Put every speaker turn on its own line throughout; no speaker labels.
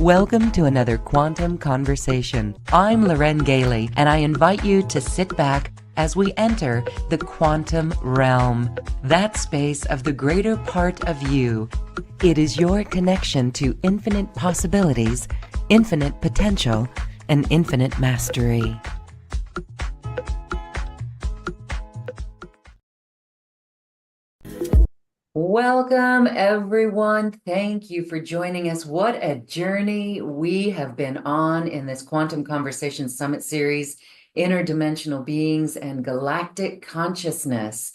Welcome to another Quantum Conversation. I'm Loren Gailey, and I invite you to sit back as we enter the quantum realm, that space of the greater part of you. It is your connection to infinite possibilities, infinite potential, and infinite mastery. Welcome, everyone. Thank you for joining us. What a journey we have been on in this Quantum Conversation Summit Series, Interdimensional Beings and Galactic Consciousness.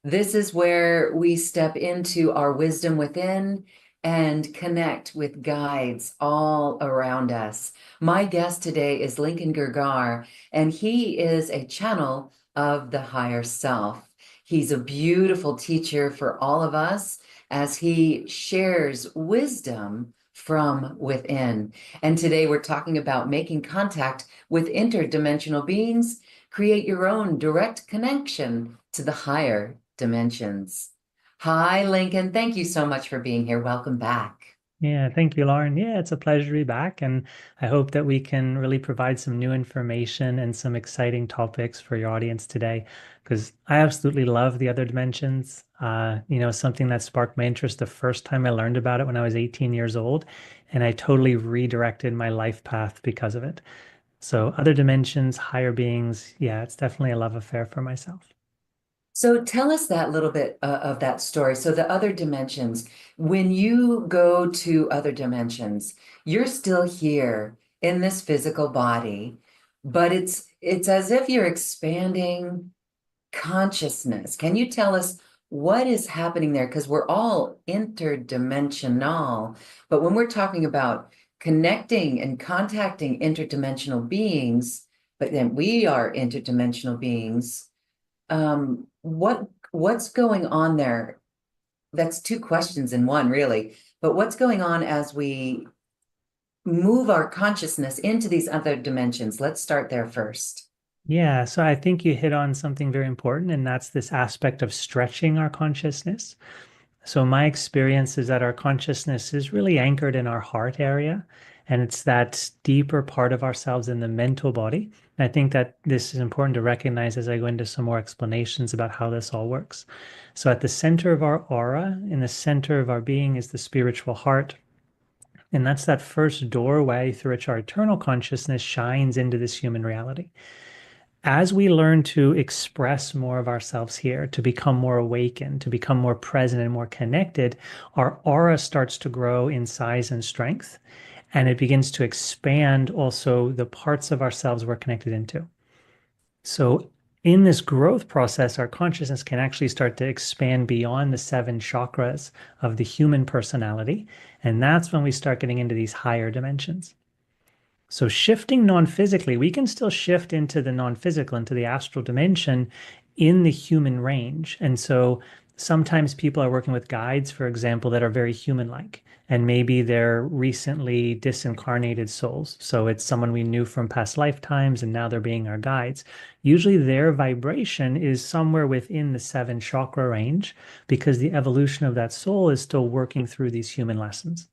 This is where we step into our wisdom within and connect with guides all around us. My guest today is Lincoln Gergar, and he is a channel of the higher self. He's a beautiful teacher for all of us as he shares wisdom from within. And today we're talking about making contact with interdimensional beings, create your own direct connection to the higher dimensions. Hi, Lincoln. Thank you so much for being here. Welcome back.
Yeah, thank you, Lauren. Yeah, it's a pleasure to be back, and I hope that we can really provide some new information and some exciting topics for your audience today, because I absolutely love the other dimensions. Something that sparked my interest the first time I learned about it when I was 18 years old, and I totally redirected my life path because of it. So other dimensions, higher beings, yeah, it's definitely a love affair for myself.
So tell us that little bit of that story. So the other dimensions, when you go to other dimensions, you're still here in this physical body, but it's as if you're expanding consciousness. Can you tell us what is happening there? Because we're all interdimensional, but when we're talking about connecting and contacting interdimensional beings, but then we are interdimensional beings, what's going on there? That's two questions in one, really. But what's going on as we move our consciousness into these other dimensions? Let's start there first.
Yeah, so I think you hit on something very important, and that's this aspect of stretching our consciousness. So my experience is that our consciousness is really anchored in our heart area, and it's that deeper part of ourselves in the mental body. And I think that this is important to recognize as I go into some more explanations about how this all works. So at the center of our aura, in the center of our being, is the spiritual heart. And that's that first doorway through which our eternal consciousness shines into this human reality. As we learn to express more of ourselves here, to become more awakened, to become more present and more connected, our aura starts to grow in size and strength, and it begins to expand also the parts of ourselves we're connected into. So in this growth process, our consciousness can actually start to expand beyond the 7 chakras of the human personality, and that's when we start getting into these higher dimensions. So shifting non-physically, we can still shift into the non-physical, into the astral dimension in the human range. And so sometimes people are working with guides, for example, that are very human-like, and maybe they're recently disincarnated souls. So it's someone we knew from past lifetimes, and now they're being our guides. Usually their vibration is somewhere within the 7 chakra range because the evolution of that soul is still working through these human lessons.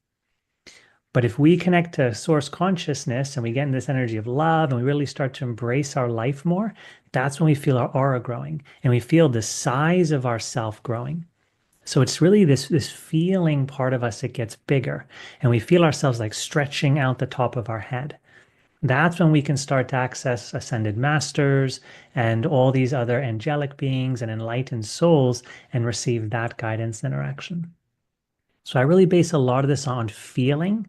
But if we connect to source consciousness and we get in this energy of love and we really start to embrace our life more, that's when we feel our aura growing and we feel the size of our self growing. So it's really this feeling part of us that gets bigger and we feel ourselves like stretching out the top of our head. That's when we can start to access ascended masters and all these other angelic beings and enlightened souls and receive that guidance interaction. So I really base a lot of this on feeling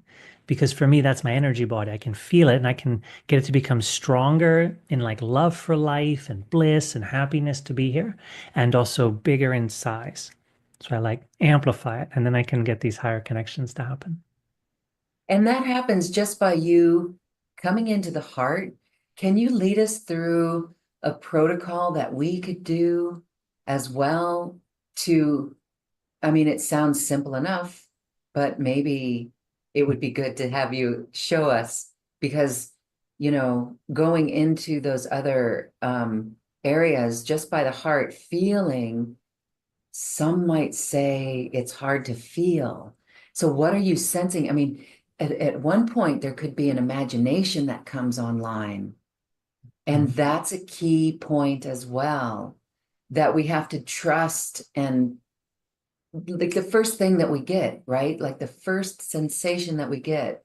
because for me, that's my energy body. I can feel it and I can get it to become stronger in like love for life and bliss and happiness to be here and also bigger in size. So I like amplify it and then I can get these higher connections to happen.
And that happens just by you coming into the heart. Can you lead us through a protocol that we could do as well to, I mean, it sounds simple enough, but maybe it would be good to have you show us because, going into those other areas just by the heart, feeling, some might say it's hard to feel. So what are you sensing? I mean, at one point there could be an imagination that comes online. And
Mhm.
that's a key point as well, that we have to trust. And like the first thing that we get, right? Like the first sensation that we get.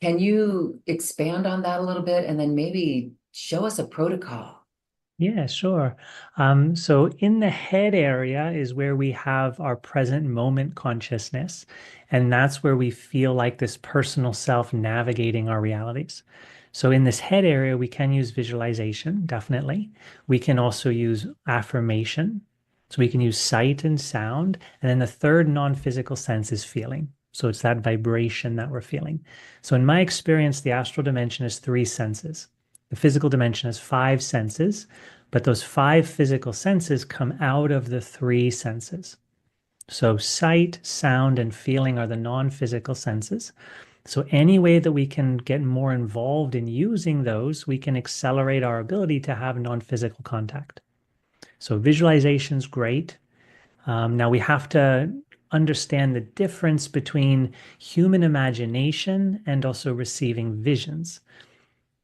Can you expand on that a little bit and then maybe show us a protocol?
Yeah, sure. So in the head area is where we have our present moment consciousness, and that's where we feel like this personal self navigating our realities. So in this head area, we can use visualization, definitely. We can also use affirmation. So we can use sight and sound. And then the third non-physical sense is feeling. So it's that vibration that we're feeling. So in my experience, the astral dimension is three senses. The physical dimension has five senses, but those five physical senses come out of the three senses. So sight, sound, and feeling are the non-physical senses. So any way that we can get more involved in using those, we can accelerate our ability to have non-physical contact. So visualization's great. Now we have to understand the difference between human imagination and also receiving visions.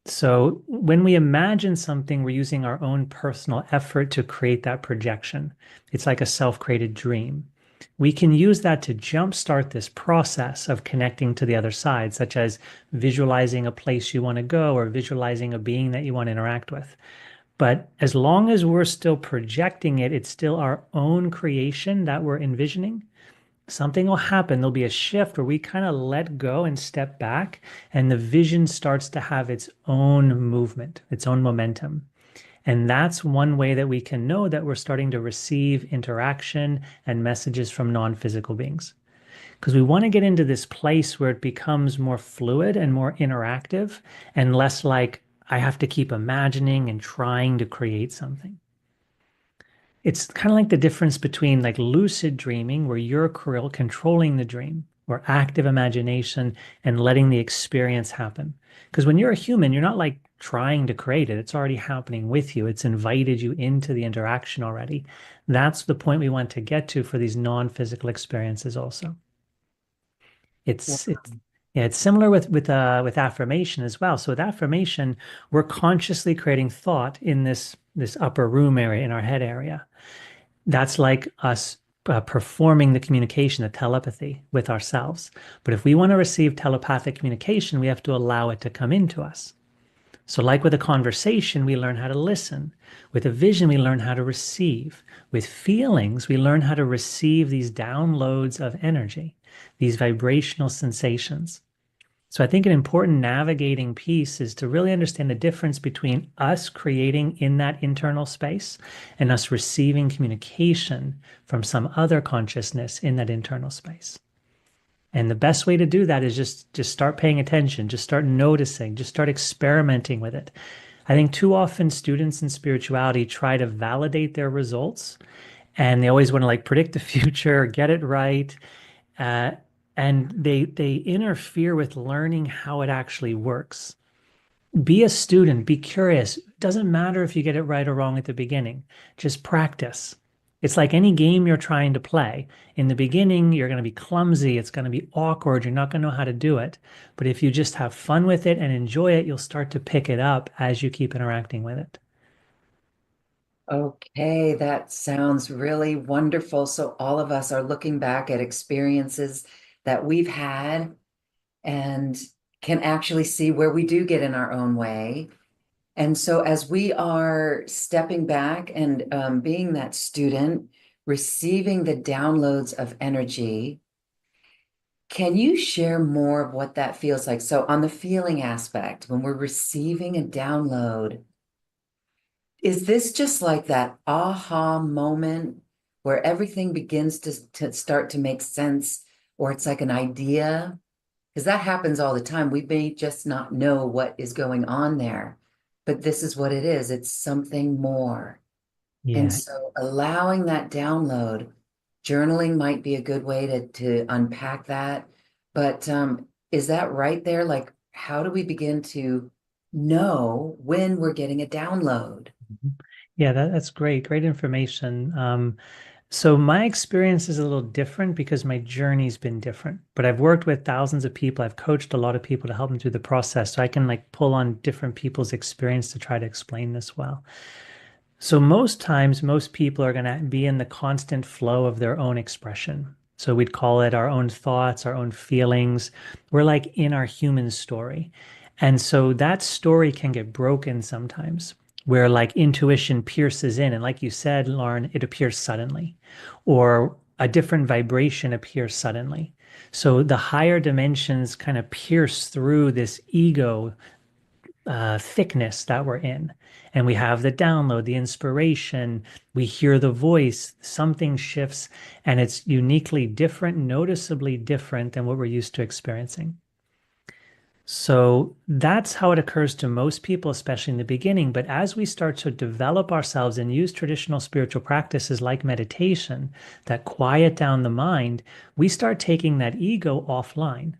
So when we imagine something, we're using our own personal effort to create that projection. It's like a self-created dream. We can use that to jumpstart this process of connecting to the other side, such as visualizing a place you want to go or visualizing a being that you want to interact with. But as long as we're still projecting it, it's still our own creation that we're envisioning. Something will happen. There'll be a shift where we kind of let go and step back, and the vision starts to have its own movement, its own momentum. And that's one way that we can know that we're starting to receive interaction and messages from non-physical beings. Because we want to get into this place where it becomes more fluid and more interactive and less like I have to keep imagining and trying to create something. It's kind of like the difference between like lucid dreaming, where you're controlling the dream, or active imagination and letting the experience happen. Because when you're a human, you're not like trying to create it. It's already happening with you. It's invited you into the interaction already. That's the point we want to get to for these non-physical experiences also. It's yeah, it's similar with affirmation as well. So with affirmation, we're consciously creating thought in this upper room area in our head area. That's like us performing the communication, the telepathy with ourselves. But if we want to receive telepathic communication, we have to allow it to come into us. So, like with a conversation, we learn how to listen. With a vision, we learn how to receive. With feelings, we learn how to receive these downloads of energy, these vibrational sensations. So I think an important navigating piece is to really understand the difference between us creating in that internal space and us receiving communication from some other consciousness in that internal space. And the best way to do that is just start paying attention, just start noticing, just start experimenting with it. I think too often students in spirituality try to validate their results and they always want to like predict the future, get it right, uh, and they interfere with learning how it actually works. Be a student, be curious. It doesn't matter if you get it right or wrong at the beginning. Just practice. It's like any game you're trying to play. In the beginning, you're going to be clumsy, it's going to be awkward, you're not going to know how to do it. But if you just have fun with it and enjoy it, you'll start to pick it up as you keep interacting with it.
Okay, that sounds really wonderful. So all of us are looking back at experiences that we've had and can actually see where we do get in our own way. And so as we are stepping back and being that student, receiving the downloads of energy, can you share more of what that feels like? So on the feeling aspect, when we're receiving a download, is this just like that aha moment where everything begins to start to make sense, or it's like an idea? Because that happens all the time. We may just not know what is going on there, but this is what it is. It's something more. And
Yeah.
so allowing that download, journaling might be a good way to unpack that. But is that right there? Like, how do we begin to know when we're getting a download?
Yeah, that's great. Great information. So my experience is a little different because my journey's been different. But I've worked with thousands of people. I've coached a lot of people to help them through the process. So I can like pull on different people's experience to try to explain this well. So most times, most people are going to be in the constant flow of their own expression. So we'd call it our own thoughts, our own feelings. We're like in our human story. And so that story can get broken sometimes, where like intuition pierces in. And like you said, Lauren, it appears suddenly, or a different vibration appears suddenly. So the higher dimensions kind of pierce through this ego thickness that we're in. And we have the download, the inspiration, we hear the voice, something shifts, and it's uniquely different, noticeably different than what we're used to experiencing. So that's how it occurs to most people, especially in the beginning. But as we start to develop ourselves and use traditional spiritual practices like meditation that quiet down the mind, we start taking that ego offline.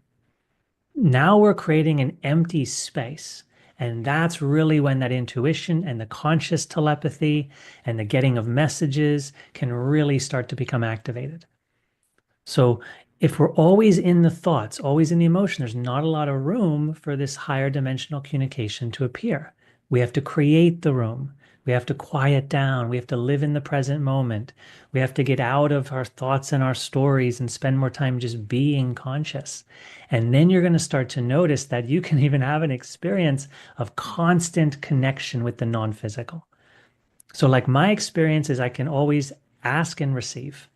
Now we're creating an empty space. And that's really when that intuition and the conscious telepathy and the getting of messages can really start to become activated. So if we're always in the thoughts, always in the emotion, there's not a lot of room for this higher dimensional communication to appear. We have to create the room. We have to quiet down. We have to live in the present moment. We have to get out of our thoughts and our stories and spend more time just being conscious. And then you're going to start to notice that you can even have an experience of constant connection with the non-physical. So, like my experience is I can always ask and receive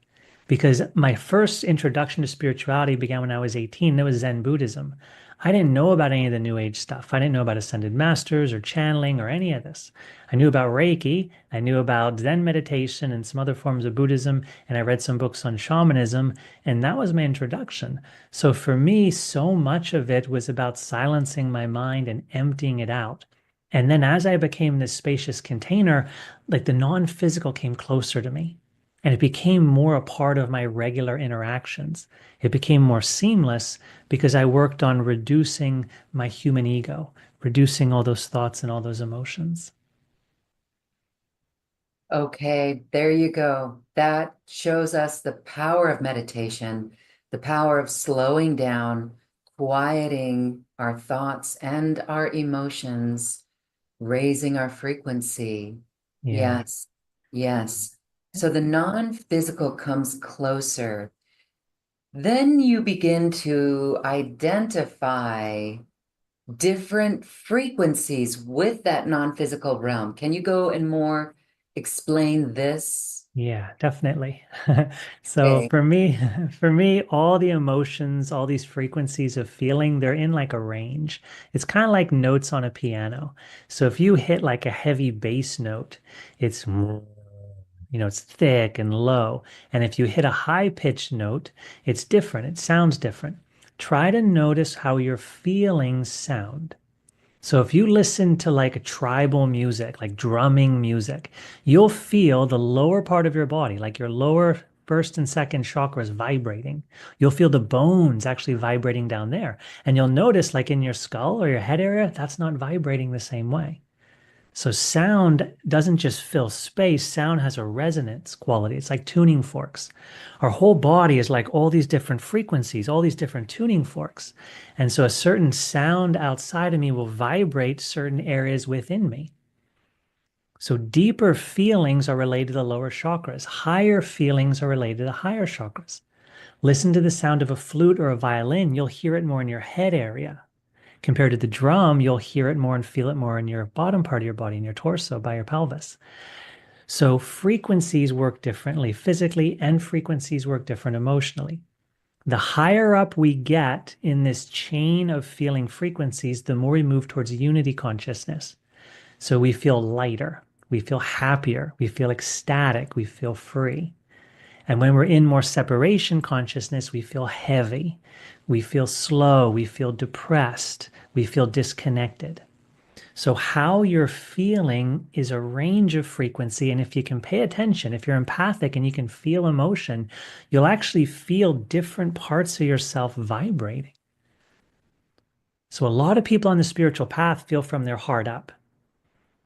because my first introduction to spirituality began when I was 18. It was Zen Buddhism. I didn't know about any of the New Age stuff. I didn't know about ascended masters or channeling or any of this. I knew about Reiki. I knew about Zen meditation and some other forms of Buddhism. And I read some books on shamanism. And that was my introduction. So for me, so much of it was about silencing my mind and emptying it out. And then as I became this spacious container, like the non-physical came closer to me. And it became more a part of my regular interactions. It became more seamless because I worked on reducing my human ego, reducing all those thoughts and all those emotions.
Okay, there you go. That shows us the power of meditation, the power of slowing down, quieting our thoughts and our emotions, raising our frequency.
Yeah.
Yes, yes. So the non-physical comes closer. Then you begin to identify different frequencies with that non-physical realm. Can you go and more explain this?
Yeah, definitely. So
Okay.
for me, for me, all the emotions, all these frequencies of feeling, they're in like a range. It's kind of like notes on a piano. So if you hit like a heavy bass note, it's it's thick and low. And if you hit a high pitched note, it's different. It sounds different. Try to notice how your feelings sound. So if you listen to like a tribal music, like drumming music, you'll feel the lower part of your body, like your lower first and second chakras vibrating. You'll feel the bones actually vibrating down there. And you'll notice like in your skull or your head area, that's not vibrating the same way. So sound doesn't just fill space, sound has a resonance quality. It's like tuning forks. Our whole body is like all these different frequencies, all these different tuning forks. And so a certain sound outside of me will vibrate certain areas within me. So deeper feelings are related to the lower chakras. Higher feelings are related to the higher chakras. Listen to the sound of a flute or a violin, you'll hear it more in your head area. Compared to the drum, you'll hear it more and feel it more in your bottom part of your body, in your torso, by your pelvis. So frequencies work differently physically, and frequencies work different emotionally. The higher up we get in this chain of feeling frequencies, the more we move towards unity consciousness. So we feel lighter, we feel happier, we feel ecstatic, we feel free. And when we're in more separation consciousness, we feel heavy, we feel slow, we feel depressed, we feel disconnected. So, how you're feeling is a range of frequency. And if you can pay attention, if you're empathic and you can feel emotion, you'll actually feel different parts of yourself vibrating. So, a lot of people on the spiritual path feel from their heart up.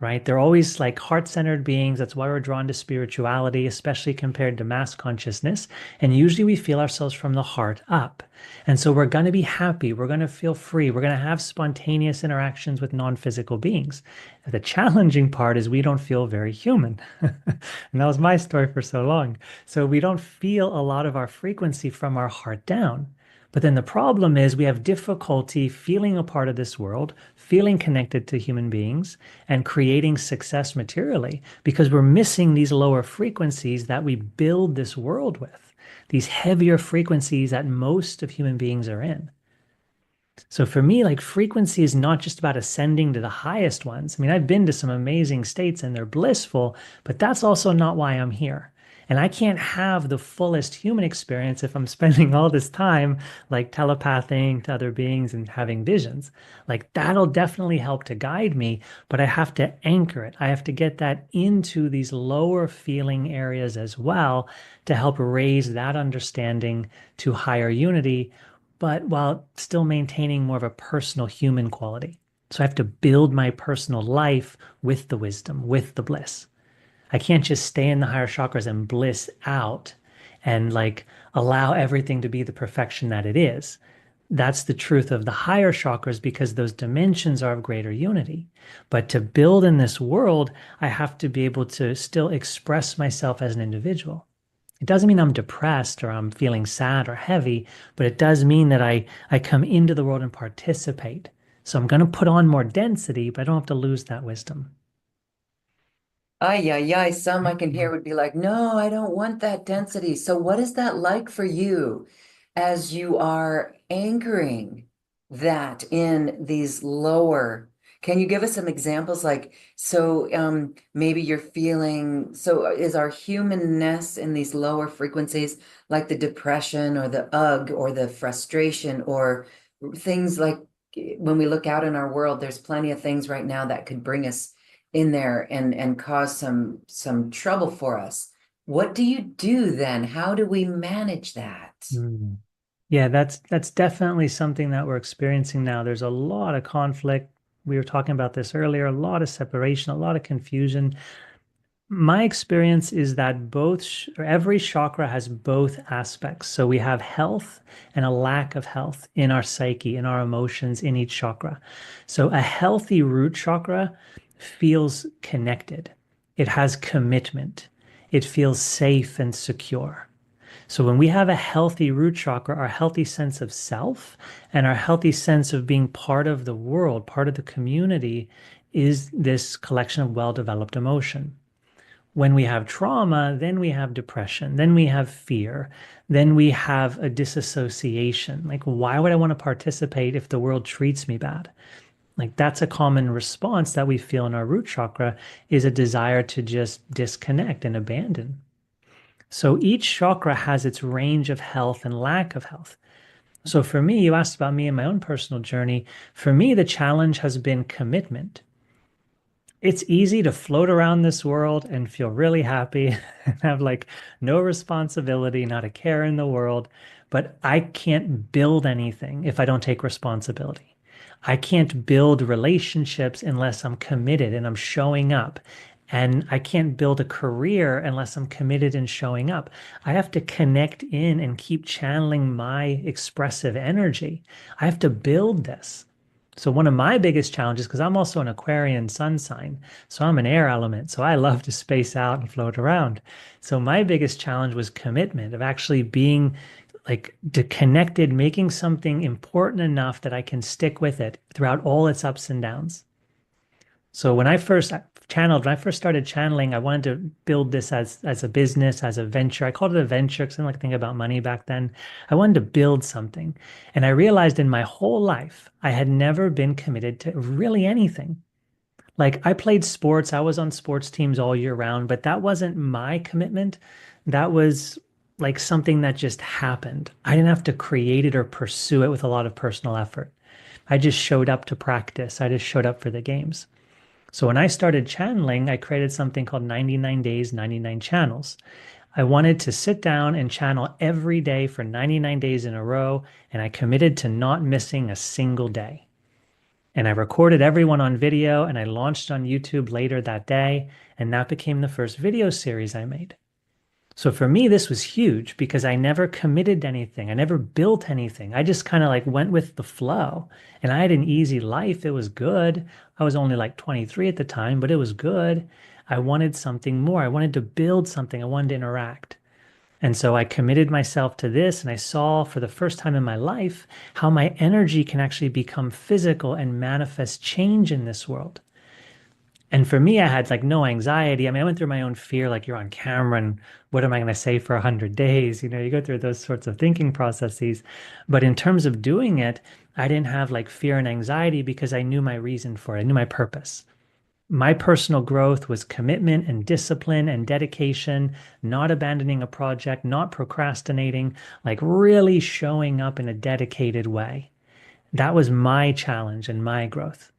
right? They're always like heart-centered beings. That's why we're drawn to spirituality, especially compared to mass consciousness. And usually we feel ourselves from the heart up. And so we're going to be happy. We're going to feel free. We're going to have spontaneous interactions with non-physical beings. The challenging part is we don't feel very human. And that was my story for so long. So we don't feel a lot of our frequency from our heart down. But then the problem is we have difficulty feeling a part of this world, feeling connected to human beings, and creating success materially because we're missing these lower frequencies that we build this world with, these heavier frequencies that most of human beings are in. So for me, like frequency is not just about ascending to the highest ones. I mean, I've been to some amazing states and they're blissful, but that's also not why I'm here. And I can't have the fullest human experience if I'm spending all this time like telepathing to other beings and having visions. Like that'll definitely help to guide me, but I have to anchor it. I have to get that into these lower feeling areas as well to help raise that understanding to higher unity but while still maintaining more of a personal human quality. So I have to build my personal life with the wisdom, with the bliss. I can't just stay in the higher chakras and bliss out and like allow everything to be the perfection that it is. That's the truth of the higher chakras because those dimensions are of greater unity. But to build in this world, I have to be able to still express myself as an individual. It doesn't mean I'm depressed or I'm feeling sad or heavy, but it does mean that I come into the world and participate. So I'm going to put on more density, but I don't have to lose that wisdom.
Ay, ay, ay. Some I can hear would be like, no, I don't want that density. So, what is that like for you as you are anchoring that in these lower? Can you give us some examples? Like, so maybe you're feeling, so is our humanness in these lower frequencies like the depression or the ugh or the frustration or things like when we look out in our world, there's plenty of things right now that could bring us in there and cause some trouble for us. What do you do then? How do we manage that?
Mm. Yeah, that's definitely something that we're experiencing now. There's a lot of conflict. We were talking about this earlier, a lot of separation, a lot of confusion. My experience is that or every chakra has both aspects. So we have health and a lack of health in our psyche, in our emotions, in each chakra. So a healthy root chakra feels connected. It has commitment. It feels safe and secure. So when we have a healthy root chakra, our healthy sense of self and our healthy sense of being part of the world, part of the community, is this collection of well-developed emotion. When we have trauma, then we have depression, then we have fear, then we have a disassociation. Like, why would I want to participate if the world treats me bad? Like, that's a common response that we feel in our root chakra is a desire to just disconnect and abandon. So each chakra has its range of health and lack of health. So for me, you asked about me and my own personal journey. For me, the challenge has been commitment. It's easy to float around this world and feel really happy and have like no responsibility, not a care in the world. But I can't build anything if I don't take responsibility. I can't build relationships unless I'm committed and I'm showing up. And I can't build a career unless I'm committed and showing up. I have to connect in and keep channeling my expressive energy. I have to build this. So one of my biggest challenges, because I'm also an Aquarian sun sign, so I'm an air element, so I love to space out and float around. So my biggest challenge was commitment of actually being like connected, making something important enough that I can stick with it throughout all its ups and downs. So when I first started channeling, I wanted to build this as a business, as a venture. I called it a venture because I didn't like to think about money back then. I wanted to build something. And I realized in my whole life, I had never been committed to really anything. Like I played sports, I was on sports teams all year round, but that wasn't my commitment. That was like something that just happened. I didn't have to create it or pursue it with a lot of personal effort. I just showed up to practice. I just showed up for the games. So when I started channeling, I created something called 99 Days, 99 Channels. I wanted to sit down and channel every day for 99 days in a row, and I committed to not missing a single day. And I recorded everyone on video and I launched on YouTube later that day. And that became the first video series I made. So for me, this was huge because I never committed to anything. I never built anything. I just kind of like went with the flow. And I had an easy life. It was good. I was only like 23 at the time, but it was good. I wanted something more. I wanted to build something. I wanted to interact. And so I committed myself to this, and I saw for the first time in my life how my energy can actually become physical and manifest change in this world. And for me, I had like no anxiety. I mean, I went through my own fear, like you're on camera and what am I going to say for 100 days? You know, you go through those sorts of thinking processes. But in terms of doing it, I didn't have like fear and anxiety because I knew my reason for it. I knew my purpose. My personal growth was commitment and discipline and dedication, not abandoning a project, not procrastinating, like really showing up in a dedicated way. That was my challenge and my growth.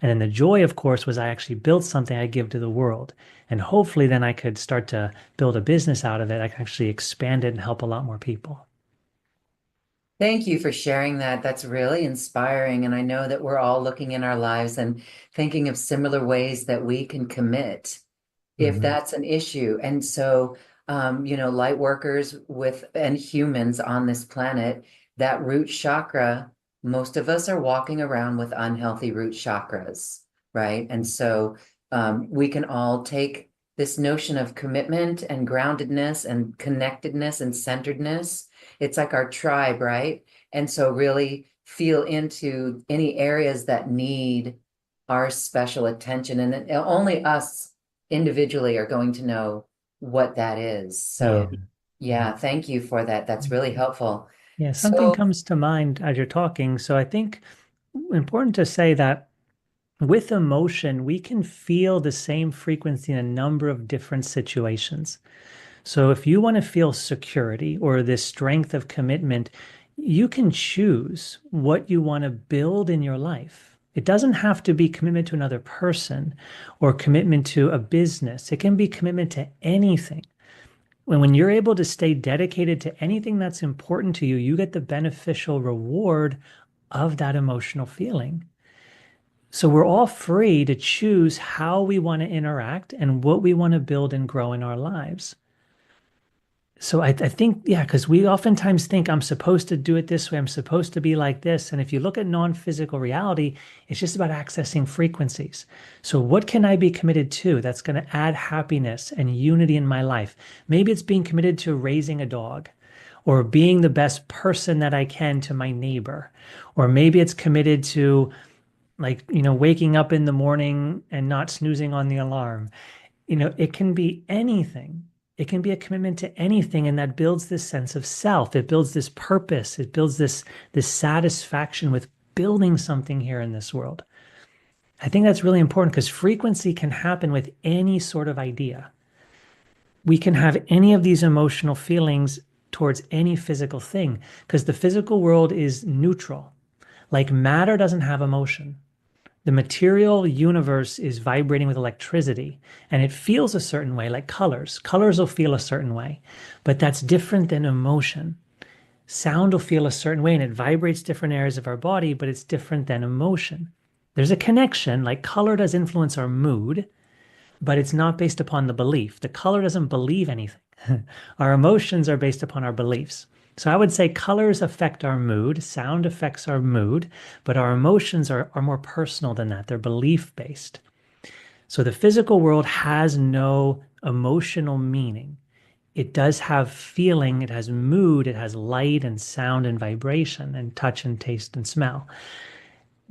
And then the joy, of course, was I actually built something I give to the world. And hopefully then I could start to build a business out of it. I can actually expand it and help a lot more people.
Thank you for sharing that. That's really inspiring. And I know that we're all looking in our lives and thinking of similar ways that we can commit if
Hmm.
that's an issue. And so, light workers with and humans on this planet, that root chakra, most of us are walking around with unhealthy root chakras, right? And so we can all take this notion of commitment and groundedness and connectedness and centeredness. It's like our tribe, right? And so really feel into any areas that need our special attention. And only us individually are going to know what that is.
Yeah.
So, yeah, thank you for that. That's really helpful.
Yeah. Something
So,
comes to mind as you're talking. So I think important to say that with emotion, we can feel the same frequency in a number of different situations. So if you want to feel security or this strength of commitment, you can choose what you want to build in your life. It doesn't have to be commitment to another person or commitment to a business. It can be commitment to anything. When you're able to stay dedicated to anything that's important to you, you get the beneficial reward of that emotional feeling. So we're all free to choose how we want to interact and what we want to build and grow in our lives. So I think, yeah, because we oftentimes think I'm supposed to do it this way, I'm supposed to be like this. And if you look at non-physical reality, it's just about accessing frequencies. So what can I be committed to that's going to add happiness and unity in my life? Maybe it's being committed to raising a dog or being the best person that I can to my neighbor. Or maybe it's committed to like, waking up in the morning and not snoozing on the alarm. It can be anything. It can be a commitment to anything, and that builds this sense of self. It builds this purpose. It builds this satisfaction with building something here in this world. I think that's really important because frequency can happen with any sort of idea. We can have any of these emotional feelings towards any physical thing because the physical world is neutral. Like matter doesn't have emotion. The material universe is vibrating with electricity and it feels a certain way, like colors. Colors will feel a certain way, but that's different than emotion. Sound will feel a certain way and it vibrates different areas of our body, but it's different than emotion. There's a connection, like color does influence our mood, but it's not based upon the belief. The color doesn't believe anything. Our emotions are based upon our beliefs. So I would say colors affect our mood, sound affects our mood, but our emotions are more personal than that. They're belief based. So the physical world has no emotional meaning. It does have feeling, it has mood, it has light and sound and vibration and touch and taste and smell.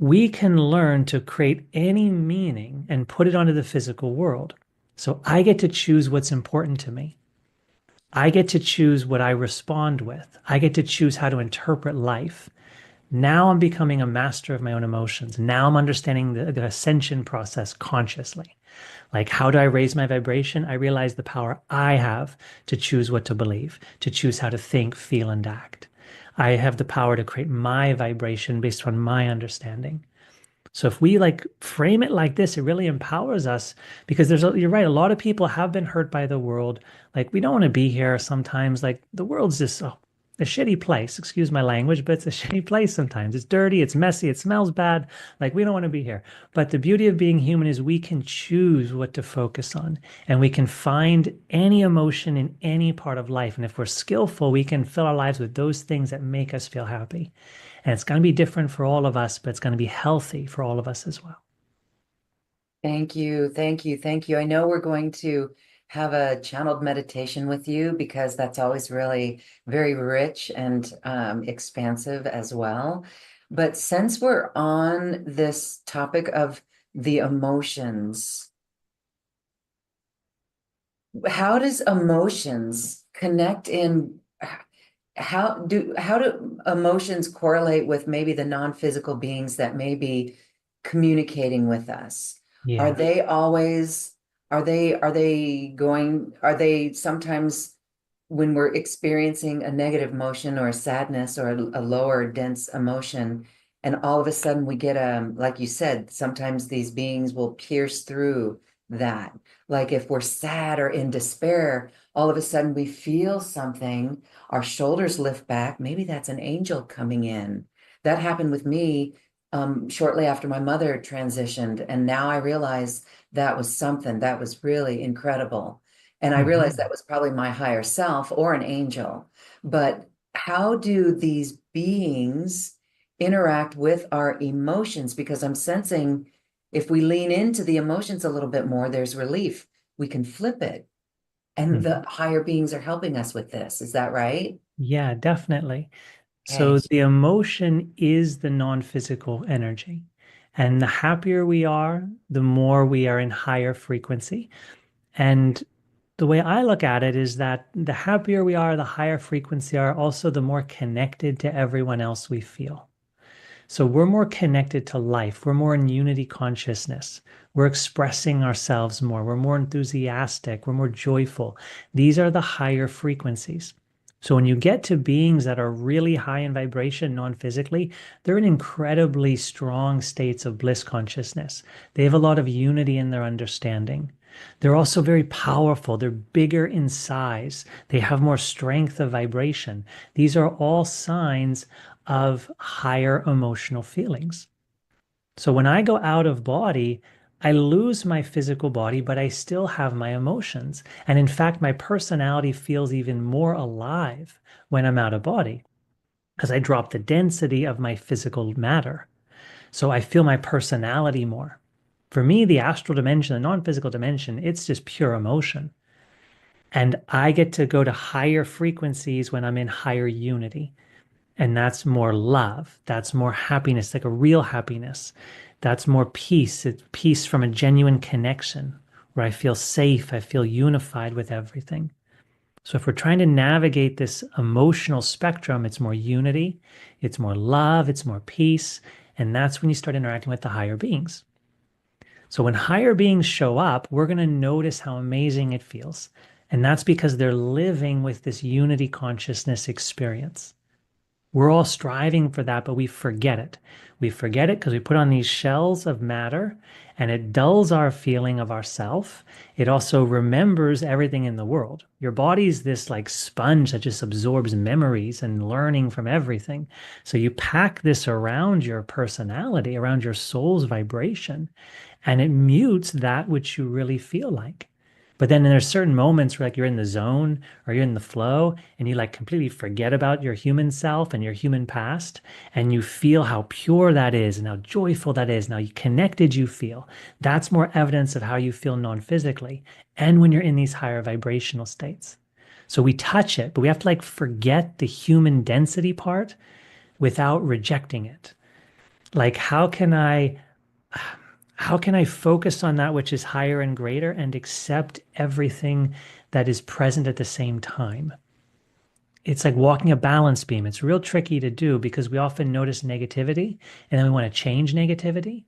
We can learn to create any meaning and put it onto the physical world. So I get to choose what's important to me. I get to choose what I respond with. I get to choose how to interpret life. Now I'm becoming a master of my own emotions. Now I'm understanding the ascension process consciously. Like, how do I raise my vibration? I realize the power I have to choose what to believe, to choose how to think, feel, and act. I have the power to create my vibration based on my understanding. So if we like frame it like this, it really empowers us because you're right, a lot of people have been hurt by the world. Like we don't want to be here sometimes. Like the world's just a shitty place. Excuse my language, but it's a shitty place sometimes. It's dirty, it's messy, it smells bad. Like we don't want to be here. But the beauty of being human is we can choose what to focus on and we can find any emotion in any part of life. And if we're skillful, we can fill our lives with those things that make us feel happy. And it's going to be different for all of us, but it's going to be healthy for all of us as well.
Thank you. Thank you. Thank you. I know we're going to have a channeled meditation with you because that's always really very rich and expansive as well. But since we're on this topic of the emotions, how does emotions connect in? How do emotions correlate with maybe the non-physical beings that may be communicating with us? Are
Yeah.
they always, are they sometimes when we're experiencing a negative emotion or a sadness or a lower dense emotion, and all of a sudden we get like you said, sometimes these beings will pierce through that. Like if we're sad or in despair, all of a sudden we feel something, our shoulders lift back. Maybe that's an angel coming in. That happened with me shortly after my mother transitioned. And now I realize that was something that was really incredible. And I realized that
Mhm.
was probably my higher self or an angel. But how do these beings interact with our emotions? Because I'm sensing if we lean into the emotions a little bit more, there's relief. We can flip it. And the
Mhm.
higher beings are helping us with this. Is that right?
Yeah, definitely.
Okay.
So the emotion is the non-physical energy. And the happier we are, the more we are in higher frequency. And the way I look at it is that the happier we are, the higher frequency are, also the more connected to everyone else we feel. So we're more connected to life. We're more in unity consciousness. We're expressing ourselves more. We're more enthusiastic. We're more joyful. These are the higher frequencies. So when you get to beings that are really high in vibration, non-physically, they're in incredibly strong states of bliss consciousness. They have a lot of unity in their understanding. They're also very powerful. They're bigger in size. They have more strength of vibration. These are all signs of higher emotional feelings. So when I go out of body, I lose my physical body, but I still have my emotions. And in fact, my personality feels even more alive when I'm out of body because I drop the density of my physical matter. So I feel my personality more. For me, the astral dimension, the non-physical dimension, it's just pure emotion. And I get to go to higher frequencies when I'm in higher unity. And that's more love. That's more happiness, like a real happiness. That's more peace. It's peace from a genuine connection where I feel safe. I feel unified with everything. So if we're trying to navigate this emotional spectrum, it's more unity, it's more love, it's more peace. And that's when you start interacting with the higher beings. So when higher beings show up, we're going to notice how amazing it feels. And that's because they're living with this unity consciousness experience. We're all striving for that, but we forget it. We forget it because we put on these shells of matter and it dulls our feeling of ourself. It also remembers everything in the world. Your body's this like sponge that just absorbs memories and learning from everything. So you pack this around your personality, around your soul's vibration, and it mutes that which you really feel like. But then there's certain moments where like you're in the zone or you're in the flow and you like completely forget about your human self and your human past and you feel how pure that is and how joyful that is and how connected you feel. That's more evidence of how you feel non-physically and when you're in these higher vibrational states. So we touch it, but we have to like forget the human density part without rejecting it. Like how can I focus on that which is higher and greater and accept everything that is present at the same time? It's like walking a balance beam. It's real tricky to do because we often notice negativity and then we want to change negativity.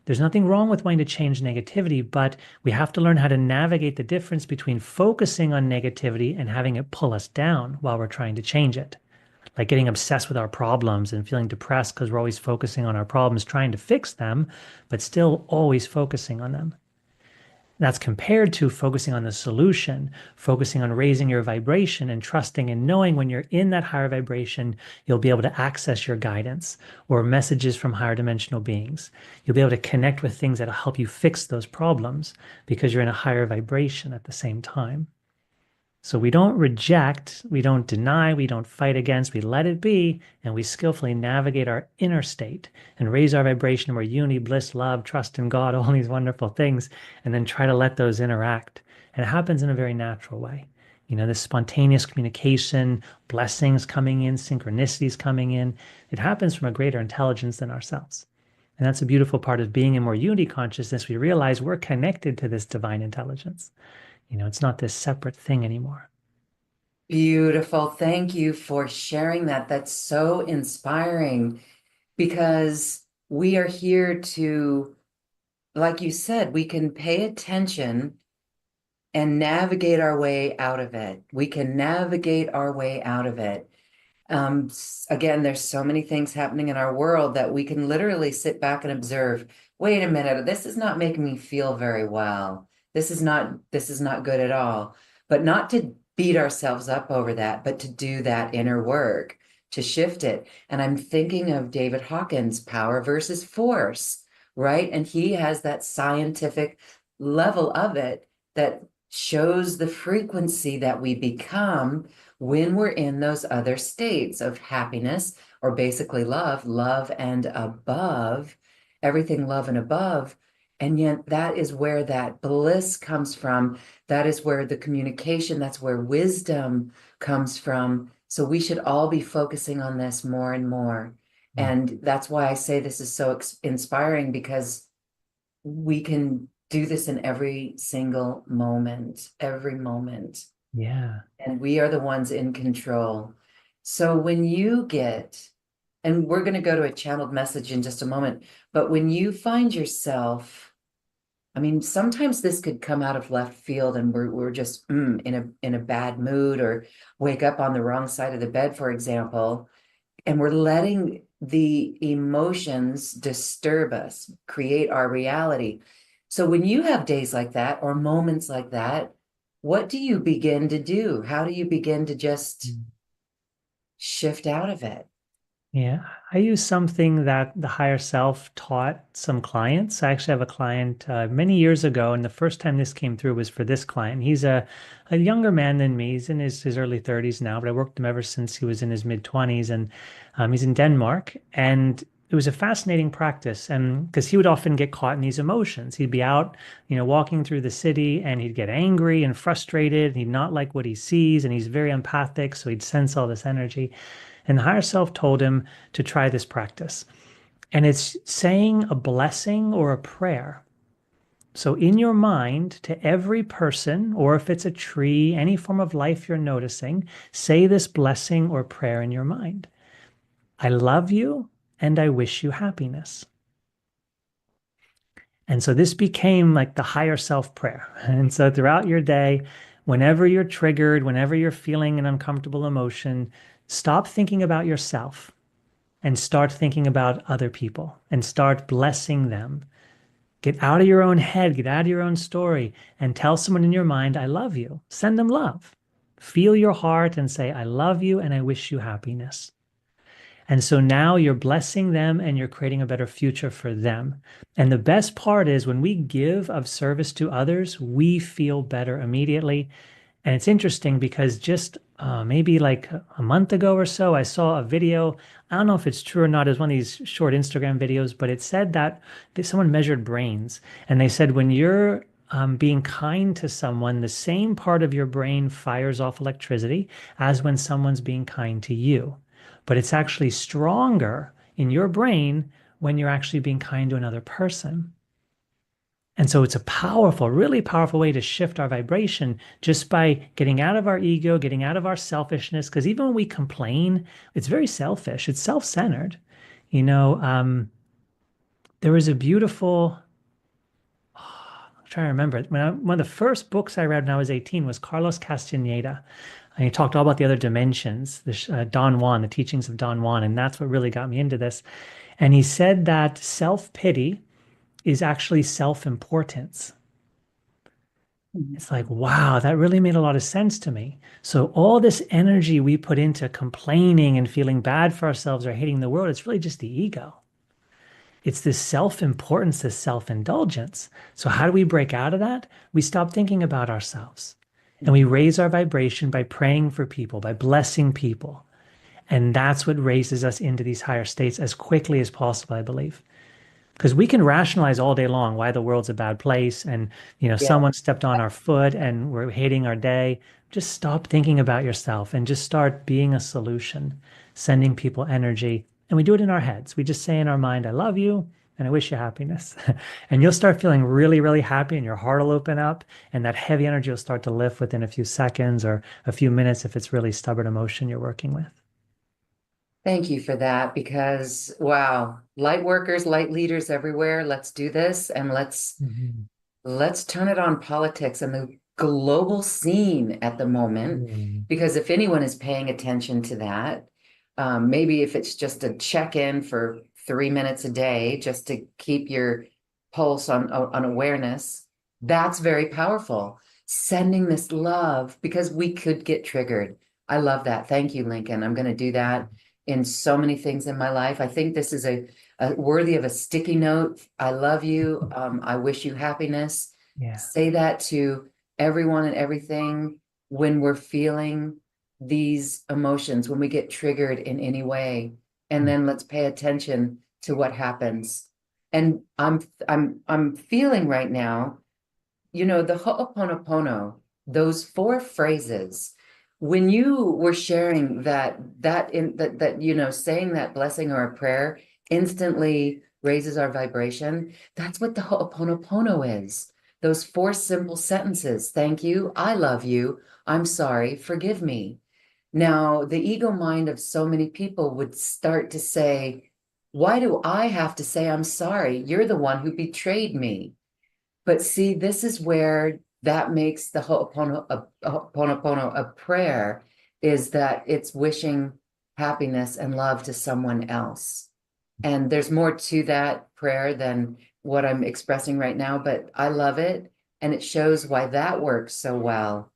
There's nothing wrong with wanting to change negativity, but we have to learn how to navigate the difference between focusing on negativity and having it pull us down while we're trying to change it. Like getting obsessed with our problems and feeling depressed because we're always focusing on our problems, trying to fix them, but still always focusing on them. That's compared to focusing on the solution, focusing on raising your vibration and trusting and knowing when you're in that higher vibration, you'll be able to access your guidance or messages from higher dimensional beings. You'll be able to connect with things that'll help you fix those problems because you're in a higher vibration at the same time. So we don't reject, we don't deny, we don't fight against, we let it be, and we skillfully navigate our inner state and raise our vibration where unity, bliss, love, trust in God, all these wonderful things, and then try to let those interact. And it happens in a very natural way. This spontaneous communication, blessings coming in, synchronicities coming in, it happens from a greater intelligence than ourselves. And that's a beautiful part of being in more unity consciousness. We realize we're connected to this divine intelligence. It's not this separate thing anymore.
Beautiful. Thank you for sharing that. That's so inspiring because we are here to, like you said, we can pay attention and navigate our way out of it. We can navigate our way out of it. Again, there's so many things happening in our world that we can literally sit back and observe. Wait a minute, this is not making me feel very well. This is not good at all. But not to beat ourselves up over that, but to do that inner work, to shift it. And I'm thinking of David Hawkins, power versus force, right? And he has that scientific level of it that shows the frequency that we become when we're in those other states of happiness, or basically love and above, everything love and above. And yet that is where that bliss comes from. That is where the communication, that's where wisdom comes from. So we should all be focusing on this more and more.
Mm.
And that's why I say this is so inspiring, because we can do this in every single moment, every moment.
Yeah.
And we are the ones in control. So when you get, and we're going to go to a channeled message in just a moment, but when you find yourself, I mean, sometimes this could come out of left field and we're just in a bad mood, or wake up on the wrong side of the bed, for example, and we're letting the emotions disturb us, create our reality. So when you have days like that or moments like that, what do you begin to do? How do you begin to just
Mm.
shift out of it?
Yeah. I use something that the higher self taught some clients. I actually have a client many years ago, and the first time this came through was for this client. He's a younger man than me. He's in his early 30s now, but I worked with him ever since he was in his mid 20s, and he's in Denmark. And it was a fascinating practice, and because he would often get caught in these emotions. He'd be out, walking through the city, and he'd get angry and frustrated, and he'd not like what he sees, and he's very empathic, so he'd sense all this energy. And the higher self told him to try this practice. And it's saying a blessing or a prayer. So, in your mind, to every person, or if it's a tree, any form of life you're noticing, say this blessing or prayer in your mind. I love you and I wish you happiness. And so this became like the higher self prayer. And so throughout your day, whenever you're triggered, whenever you're feeling an uncomfortable emotion, stop thinking about yourself and start thinking about other people and start blessing them. Get out of your own head, get out of your own story, and tell someone in your mind, I love you. Send them love. Feel your heart and say, I love you and I wish you happiness. And so now you're blessing them and you're creating a better future for them. And the best part is when we give of service to others, we feel better immediately. And it's interesting because just maybe like a month ago or so, I saw a video. I don't know if it's true or not. It was one of these short Instagram videos, but it said that someone measured brains. And they said when you're being kind to someone, the same part of your brain fires off electricity as when someone's being kind to you. But it's actually stronger in your brain when you're actually being kind to another person. And so it's a powerful, really powerful way to shift our vibration just by getting out of our ego, getting out of our selfishness. Because even when we complain, it's very selfish, it's self-centered. You know, there was a beautiful, I'm trying to remember it. One of the first books I read when I was 18 was Carlos Castaneda. And he talked all about the other dimensions, Don Juan, the teachings of Don Juan. And that's what really got me into this. And he said that self-pity is actually self-importance. It's like, wow, that really made a lot of sense to me. So all this energy we put into complaining and feeling bad for ourselves or hating the world, it's really just the ego. It's this self-importance, this self-indulgence. So how do we break out of that? We stop thinking about ourselves and we raise our vibration by praying for people, by blessing people. And that's what raises us into these higher states as quickly as possible, I believe. Because we can rationalize all day long why the world's a bad place and,
Yeah.
someone stepped on our foot and we're hating our day. Just stop thinking about yourself and just start being a solution, sending people energy. And we do it in our heads. We just say in our mind, I love you and I wish you happiness. And you'll start feeling really, really happy and your heart will open up and that heavy energy will start to lift within a few seconds or a few minutes if it's really stubborn emotion you're working with.
Thank you for that because, wow, light workers, light leaders everywhere. Let's do this and
Mhm.
let's turn it on politics and the global scene at the moment.
Mm.
Because if anyone is paying attention to that, maybe if it's just a check-in for 3 minutes a day, just to keep your pulse on awareness, that's very powerful. Sending this love because we could get triggered. I love that. Thank you, Lincoln. I'm going to do that in so many things in my life. I think this is a worthy of a sticky note. I love you. I wish you happiness.
Yeah.
Say that to everyone and everything when we're feeling these emotions, when we get triggered in any way. And then let's pay attention to what happens. And I'm feeling right now, the Ho'oponopono, those four phrases, when you were sharing that, saying that blessing or a prayer instantly raises our vibration, that's what the Ho'oponopono is. Those four simple sentences. Thank you. I love you. I'm sorry. Forgive me. Now, the ego mind of so many people would start to say, why do I have to say I'm sorry? You're the one who betrayed me. But see, this is where that makes the Ho'oponopono a prayer, is that it's wishing happiness and love to someone else. And there's more to that prayer than what I'm expressing right now, but I love it. And it shows why that works so well.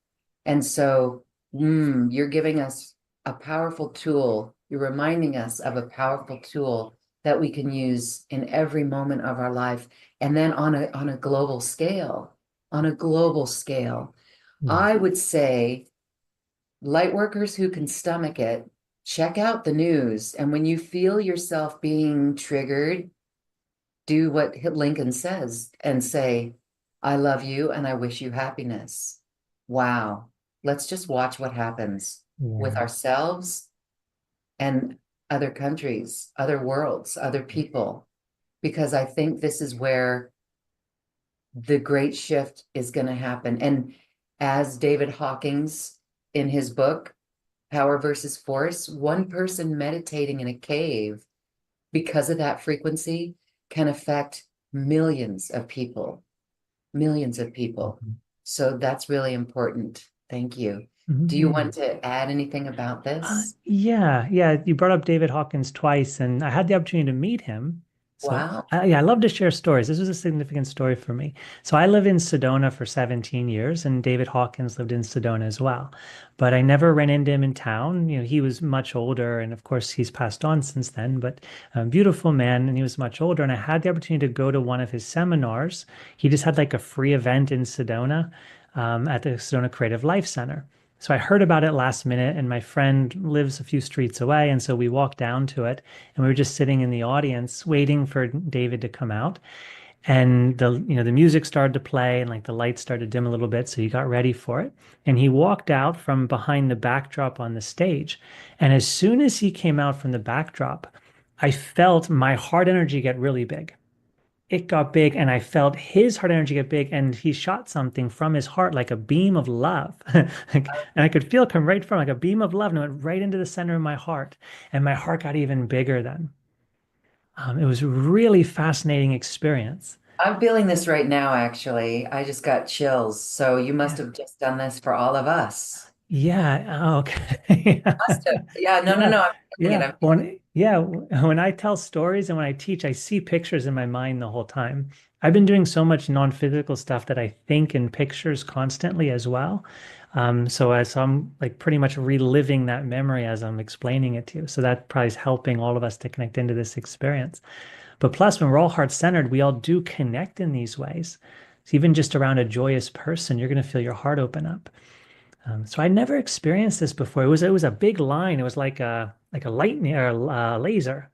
And so, you're giving us a powerful tool. You're reminding us of a powerful tool that we can use in every moment of our life. And then on a global scale, on a global scale,
Mm.
I would say light workers who can stomach it, check out the news. And when you feel yourself being triggered, do what Lincoln says and say, I love you and I wish you happiness. Wow. Let's just watch what happens with
Yeah.
ourselves and other countries, other worlds, other people, because I think this is where the great shift is going to happen. And as David Hawkins in his book, Power versus Force, one person meditating in a cave because of that frequency can affect millions of people, millions of people.
Mhm.
So that's really important. Thank you. Do you
Mhm.
want to add anything about this?
Yeah, yeah. You brought up David Hawkins twice, and I had the opportunity to meet him. So,
Wow.
yeah, I love to share stories. This was a significant story for me. So, I live in Sedona for 17 years, and David Hawkins lived in Sedona as well. But I never ran into him in town. He was much older, and of course, he's passed on since then. But a beautiful man, and he was much older. And I had the opportunity to go to one of his seminars. He just had like a free event in Sedona, at the Sedona Creative Life Center. So I heard about it last minute, and my friend lives a few streets away. And so we walked down to it, and we were just sitting in the audience waiting for David to come out. And the music started to play and like the lights started to dim a little bit. So he got ready for it. And he walked out from behind the backdrop on the stage. And as soon as he came out from the backdrop, I felt my heart energy get really big. It got big and I felt his heart energy get big and he shot something from his heart like a beam of love. And I could feel it come right from like a beam of love and it went right into the center of my heart. And my heart got even bigger then. It was a really fascinating experience.
I'm feeling this right now, actually. I just got chills. So you must
Yeah.
have just done this for all of us.
Yeah. Oh, okay.
Must have. Yeah, no, no,
Yeah.
no. I'm feeling it.
Yeah. When I tell stories and when I teach, I see pictures in my mind the whole time. I've been doing so much non-physical stuff that I think in pictures constantly as well. So I'm like pretty much reliving that memory as I'm explaining it to you. So that probably is helping all of us to connect into this experience. But plus, when we're all heart-centered, we all do connect in these ways. So even just around a joyous person, you're going to feel your heart open up. So I never experienced this before. It was a big line. It was like a lightning or a laser,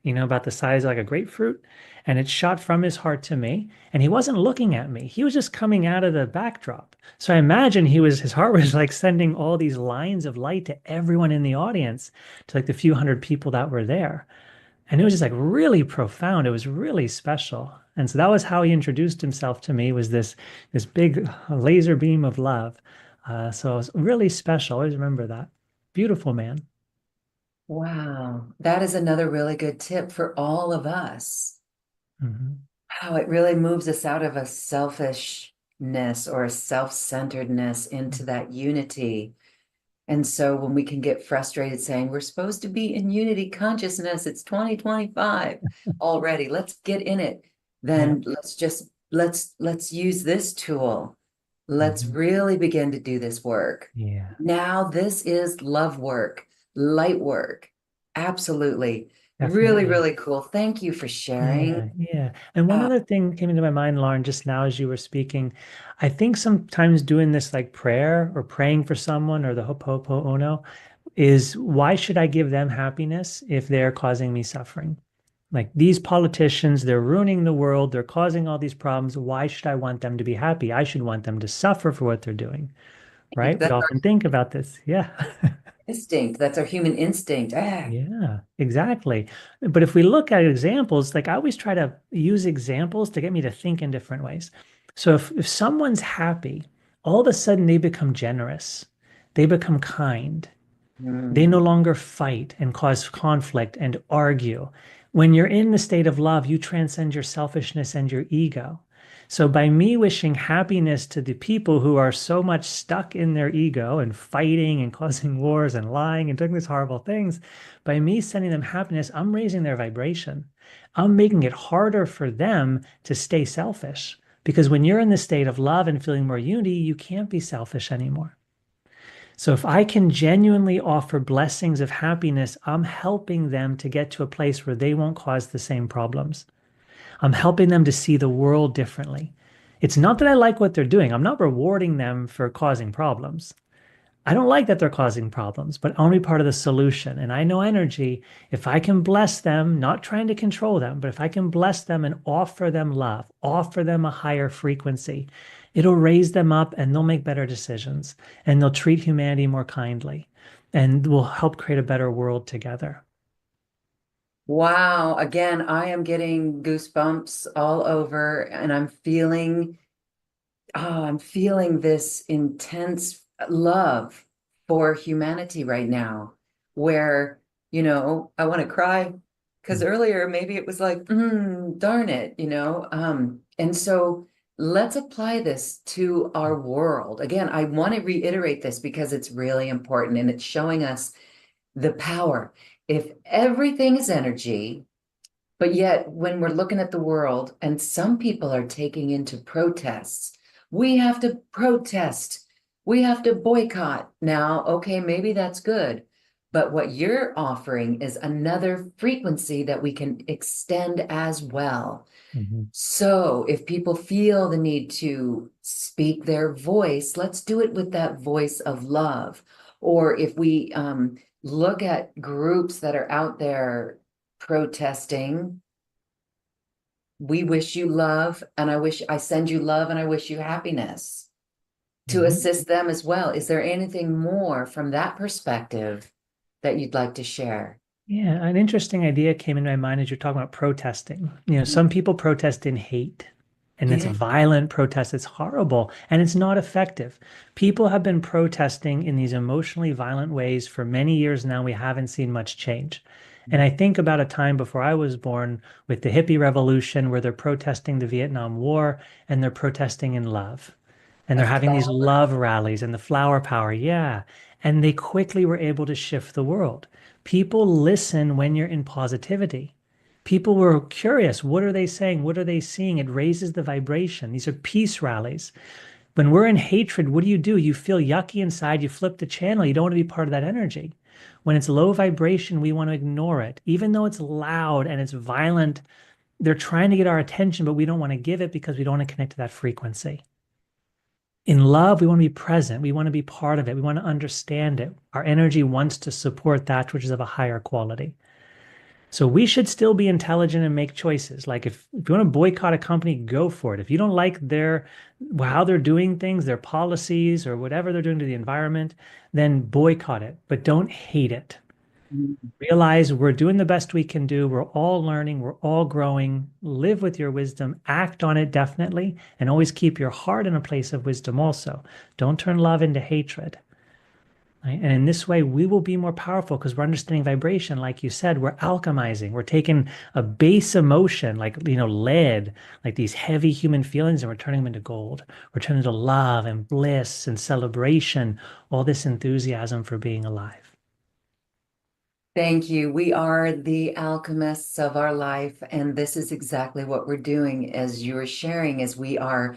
about the size of like a grapefruit, and it shot from his heart to me. And he wasn't looking at me. He was just coming out of the backdrop. So I imagine his heart was like sending all these lines of light to everyone in the audience, to like the few hundred people that were there. And it was just like really profound. It was really special. And so that was how he introduced himself to me, was this big laser beam of love. So it was really special. I always remember that. Beautiful man.
Wow, that is another really good tip for all of us.
Hmm.
How it really moves us out of a selfishness or a self-centeredness into that unity. And so when we can get frustrated saying we're supposed to be in unity consciousness, it's 2025 already, let's get in it.
Yeah.
Then let's use this tool. Let's
Hmm.
really begin to do this work.
Yeah,
Now this is love work, light work. Absolutely. Really,
definitely.
really cool. Thank you for sharing.
Yeah, yeah. And one
Uh,
other thing came into my mind, Lauren, just now as you were speaking. I think sometimes doing this like prayer or praying for someone or the Ho'oponopono is, why should I give them happiness if they're causing me suffering? Like these politicians, they're ruining the world, they're causing all these problems. Why should I want them to be happy? I should want them to suffer for what they're doing, right? We
that's our
often think about this. Yeah.
instinct. That's our human instinct. Ah.
Yeah, exactly. But if we look at examples, like I always try to use examples to get me to think in different ways. So if someone's happy, all of a sudden they become generous, they become kind, they no
Mm.
longer fight and cause conflict and argue. When you're in the state of love, you transcend your selfishness and your ego. So, by me wishing happiness to the people who are so much stuck in their ego and fighting and causing wars and lying and doing these horrible things, by me sending them happiness, I'm raising their vibration. I'm making it harder for them to stay selfish. Because when you're in the state of love and feeling more unity, you can't be selfish anymore. So if I can genuinely offer blessings of happiness, I'm helping them to get to a place where they won't cause the same problems. I'm helping them to see the world differently. It's not that I like what they're doing. I'm not rewarding them for causing problems. I don't like that they're causing problems, but I want to be part of the solution. And I know energy, if I can bless them, not trying to control them, but if I can bless them and offer them love, offer them a higher frequency, it'll raise them up and they'll make better decisions and they'll treat humanity more kindly and will help create a better world together.
Wow. Again, I am getting goosebumps all over and I'm feeling this intense love for humanity right now, where, I want to cry because earlier maybe it was like, darn it, and so let's apply this to our world. Again, I want to reiterate this because it's really important and it's showing us the power. If everything is energy, but yet, when we're looking at the world and some people are taking into protests, we have to protest. We have to boycott. Now, okay, maybe that's good. But what you're offering is another frequency that we can extend as well.
Mhm.
So if people feel the need to speak their voice, let's do it with that voice of love. Or if we look at groups that are out there protesting, we wish you love, and I send you love, and I wish you happiness to
Mhm.
assist them as well. Is there anything more from that perspective that you'd like to share?
Yeah, an interesting idea came into my mind as you're talking about protesting. Some people protest in hate, and it's
Yeah.
violent protest. It's horrible, and it's not effective. People have been protesting in these emotionally violent ways for many years now. We haven't seen much change. And I think about a time before I was born with the hippie revolution where they're protesting the Vietnam War and they're protesting in love. And
A
they're having these
flower.
love rallies and the flower power. Yeah. And they quickly were able to shift the world. People listen when you're in positivity. People were curious. What are they saying? What are they seeing? It raises the vibration. These are peace rallies. When we're in hatred, what do? You feel yucky inside. You flip the channel. You don't want to be part of that energy. When it's low vibration, we want to ignore it. Even though it's loud and it's violent, they're trying to get our attention, but we don't want to give it because we don't want to connect to that frequency. In love, we want to be present. We want to be part of it. We want to understand it. Our energy wants to support that which is of a higher quality. So we should still be intelligent and make choices. Like if you want to boycott a company, go for it. If you don't like their how they're doing things, their policies or whatever they're doing to the environment, then boycott it, but don't hate it.
Mhm.
Realize we're doing the best we can do. We're all learning, we're all growing. Live with your wisdom, act on it definitely, and always keep your heart in a place of wisdom also. Don't turn love into hatred. Right? And in this way, we will be more powerful because we're understanding vibration. Like you said, we're alchemizing. We're taking a base emotion, like, lead, like these heavy human feelings, and we're turning them into gold. We're turning into love and bliss and celebration, all this enthusiasm for being alive.
Thank you. We are the alchemists of our life, and this is exactly what we're doing as you're sharing, as we are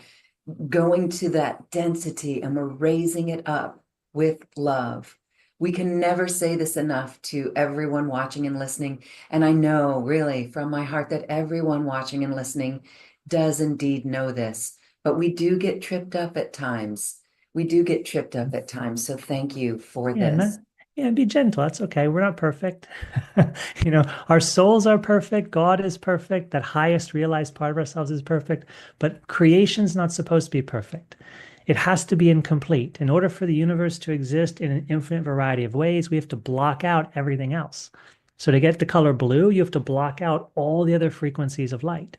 going to that density and we're raising it up with love. We can never say this enough to everyone watching and listening. And I know really from my heart that everyone watching and listening does indeed know this, but we do get tripped up at times. We do get tripped up at times. So thank you for
Yeah,
this.
yeah, be gentle. That's okay. We're not perfect. Our souls are perfect. God is perfect. That highest realized part of ourselves is perfect. But creation's not supposed to be perfect. It has to be incomplete. In order for the universe to exist in an infinite variety of ways, we have to block out everything else. So to get the color blue, you have to block out all the other frequencies of light.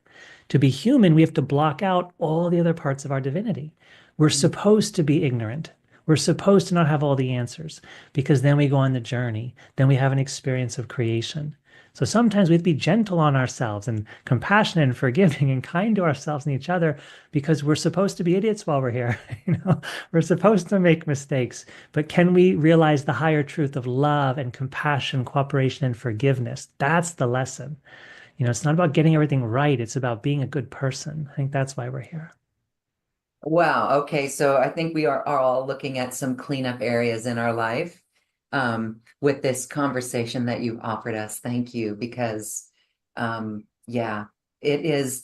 To be human, we have to block out all the other parts of our divinity. We're supposed to be ignorant. We're supposed to not have all the answers because then we go on the journey. Then we have an experience of creation. So sometimes we have to be gentle on ourselves and compassionate and forgiving and kind to ourselves and each other because we're supposed to be idiots while we're here. We're supposed to make mistakes. But can we realize the higher truth of love and compassion, cooperation, and forgiveness? That's the lesson. It's not about getting everything right. It's about being a good person. I think that's why we're here.
Wow. Okay. So I think we are all looking at some cleanup areas in our life with this conversation that you've offered us. Thank you. Because, yeah, it is,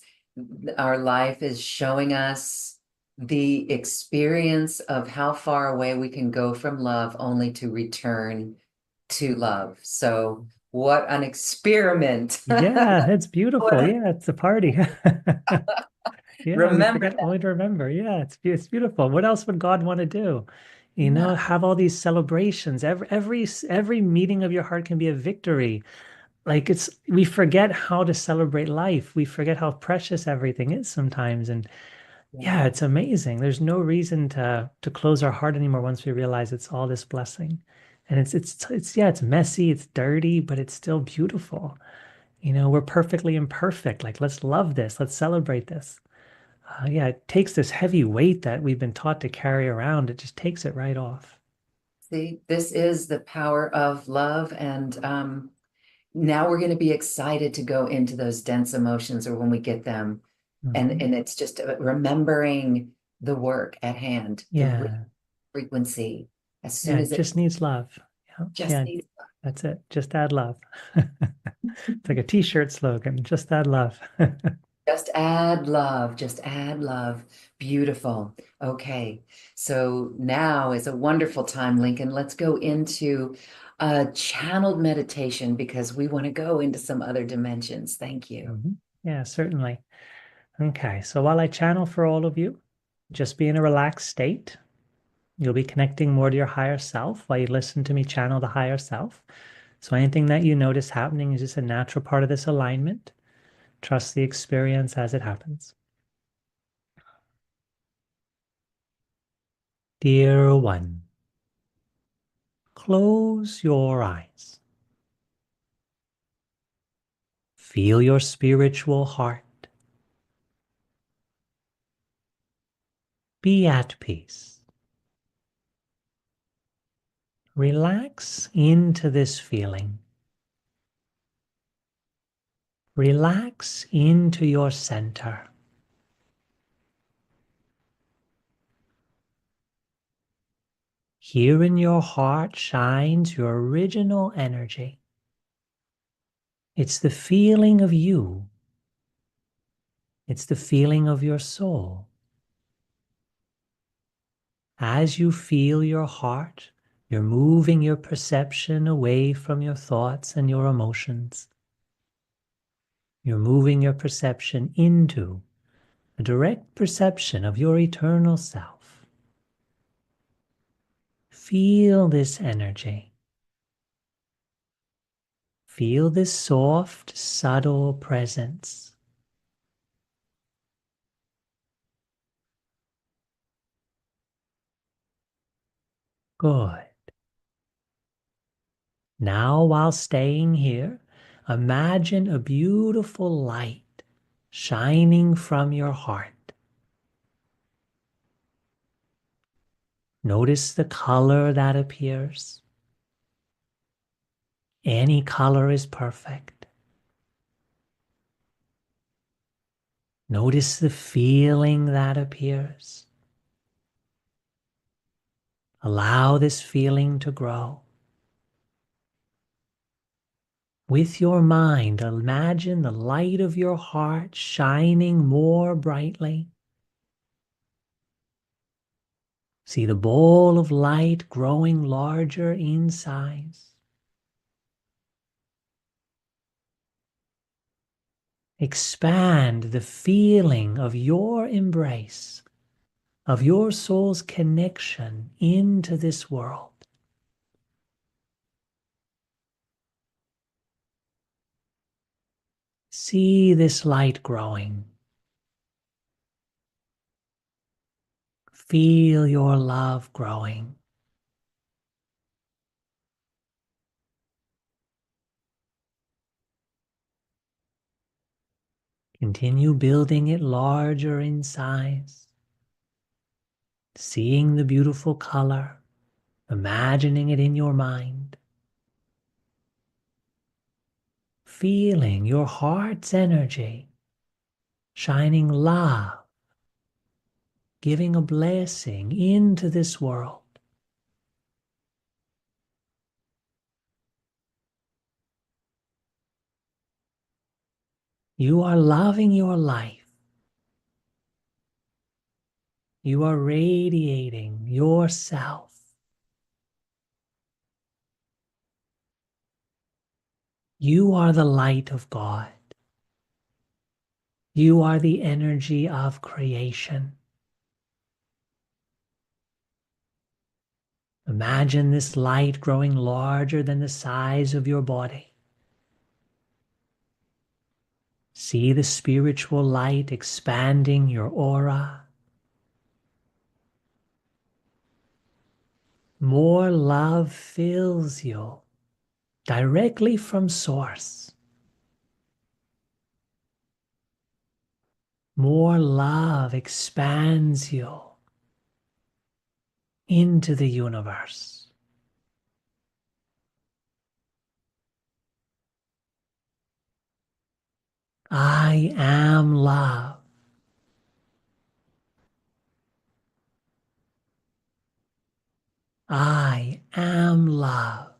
our life is showing us the experience of how far away we can go from love only to return to love. So, what an experiment.
Yeah, it's beautiful.
What
Yeah, it's a party. Yeah, we
remember
forget
that.
only to remember. Yeah, it's beautiful. What else would God want to do?
Yeah.
Have all these celebrations. Every meeting of your heart can be a victory. Like we forget how to celebrate life. We forget how precious everything is sometimes. And yeah,
Yeah.
it's amazing. There's no reason to close our heart anymore once we realize it's all this blessing. And it's yeah, it's messy, it's dirty, but it's still beautiful. We're perfectly imperfect. Like, let's love this. Let's celebrate this. Yeah, it takes this heavy weight that we've been taught to carry around. It just takes it right off.
See, this is the power of love. And now we're going to be excited to go into those dense emotions or when we get them.
Mhm.
And it's just remembering the work at hand, the
Yeah,
frequency, as
yeah,
soon
it
as it
just needs love. Yeah,
just
yeah,
needs,
that's it. Just add love. It's like a t-shirt slogan. Just add love.
just add love, just add love. Beautiful. Okay. So now is a wonderful time, Lincoln. Let's go into a channeled meditation because we want to go into some other dimensions. Thank you.
Mhm. Yeah, certainly. Okay, so while I channel for all of you, just be in a relaxed state. You'll be connecting more to your higher self while you listen to me channel the higher self. So anything that you notice happening is just a natural part of this alignment. Trust the experience as it happens. Dear one, close your eyes. Feel your spiritual heart. Be at peace. Relax into this feeling. Relax into your center. Here in your heart shines your original energy. It's the feeling of you. It's the feeling of your soul. As you feel your heart, you're moving your perception away from your thoughts and your emotions. You're moving your perception into a direct perception of your eternal self. Feel this energy. Feel this soft, subtle presence. Good. Now, while staying here, imagine a beautiful light shining from your heart. Notice the color that appears. Any color is perfect. Notice the feeling that appears. Allow this feeling to grow. With your mind, imagine the light of your heart shining more brightly. See the ball of light growing larger in size. Expand the feeling of your embrace, of your soul's connection into this world. See this light growing. Feel your love growing. Continue building it larger in size. Seeing the beautiful color, imagining it in your mind. Feeling your heart's energy, shining love, giving a blessing into this world. You are loving your life. You are radiating yourself. You are the light of God. You are the energy of creation. Imagine this light growing larger than the size of your body. See the spiritual light expanding your aura. More love fills you directly from Source. More love expands you into the universe. I am love. I am love.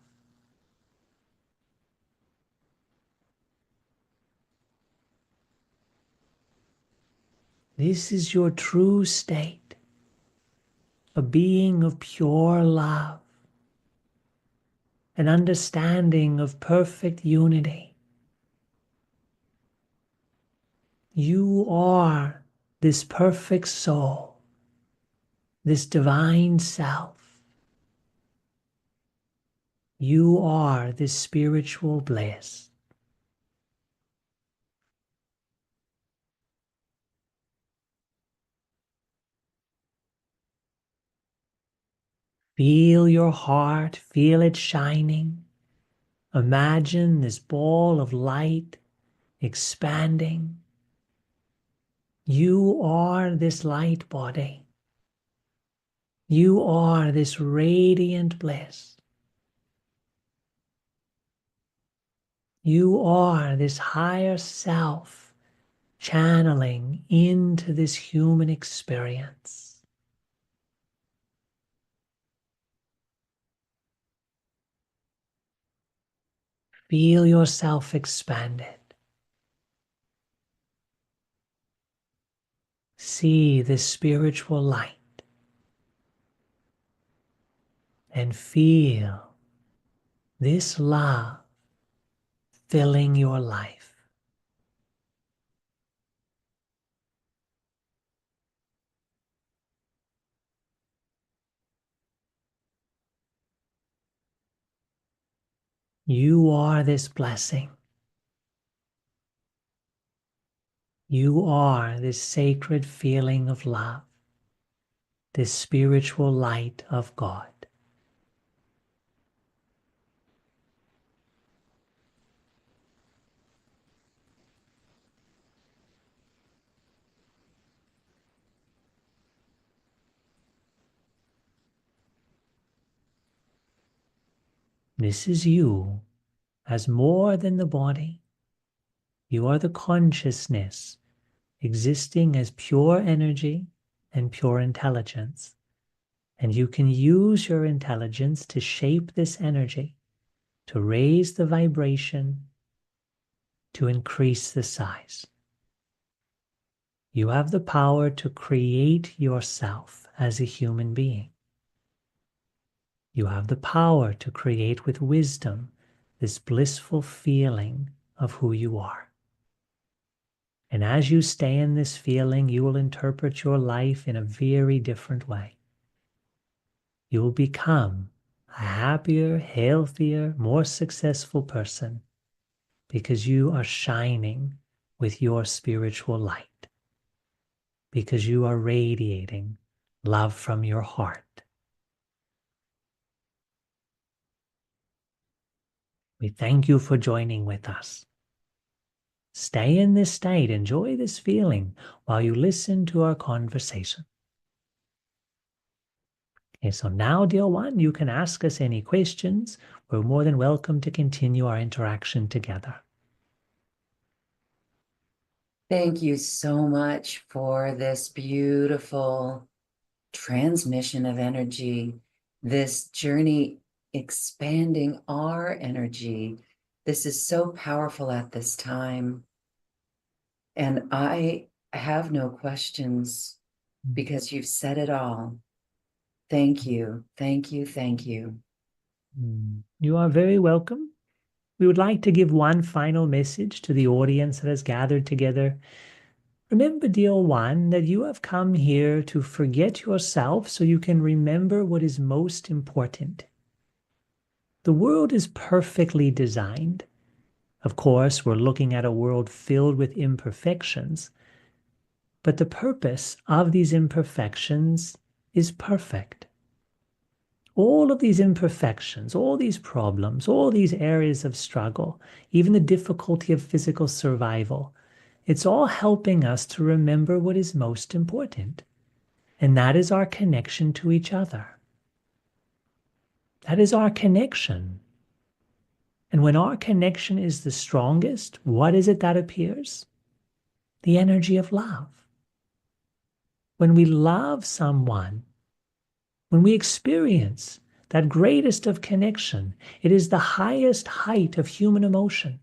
This is your true state, a being of pure love, an understanding of perfect unity. You are this perfect soul, this divine self. You are this spiritual bliss. Feel your heart, feel it shining. Imagine this ball of light expanding. You are this light body. You are this radiant bliss. You are this higher self channeling into this human experience. Feel yourself expanded. See this spiritual light and feel this love filling your life. You are this blessing. You are this sacred feeling of love, this spiritual light of God. This is you as more than the body. You are the consciousness existing as pure energy and pure intelligence. And you can use your intelligence to shape this energy, to raise the vibration, to increase the size. You have the power to create yourself as a human being. You have the power to create with wisdom this blissful feeling of who you are. And as you stay in this feeling, you will interpret your life in a very different way. You will become a happier, healthier, more successful person because you are shining with your spiritual light, because you are radiating love from your heart. We thank you for joining with us. Stay in this state, enjoy this feeling while you listen to our conversation. Okay, so now, dear one, you can ask us any questions. We're more than welcome to continue our interaction together.
Thank you so much for this beautiful transmission of energy, this journey expanding our energy. This is so powerful at this time. And I have no questions because you've said it all. Thank you. Thank you. Thank you.
You are very welcome. We would like to give one final message to the audience that has gathered together. Remember, dear one, that you have come here to forget yourself so you can remember what is most important. The world is perfectly designed. Of course, we're looking at a world filled with imperfections, but the purpose of these imperfections is perfect. All of these imperfections, all these problems, all these areas of struggle, even the difficulty of physical survival, it's all helping us to remember what is most important, and that is our connection to each other. That is our connection. And when our connection is the strongest, what is it that appears? The energy of love. When we love someone, when we experience that greatest of connection, it is the highest height of human emotion.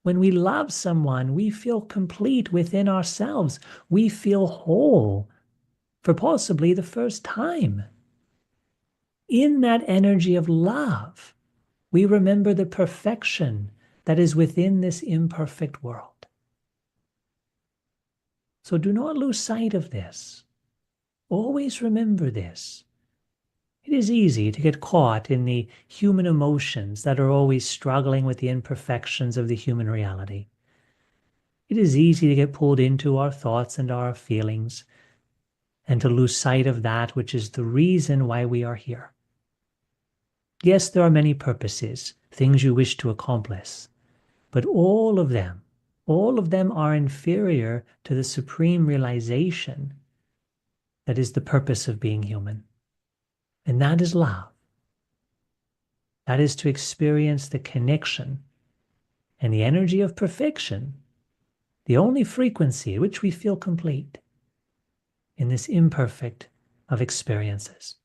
When we love someone, we feel complete within ourselves. We feel whole for possibly the first time. In that energy of love, we remember the perfection that is within this imperfect world. So do not lose sight of this. Always remember this. It is easy to get caught in the human emotions that are always struggling with the imperfections of the human reality. It is easy to get pulled into our thoughts and our feelings and to lose sight of that which is the reason why we are here. Yes, there are many purposes, things you wish to accomplish, but all of them are inferior to the supreme realization that is the purpose of being human. And that is love. That is to experience the connection and the energy of perfection, the only frequency at which we feel complete in this imperfect of experiences.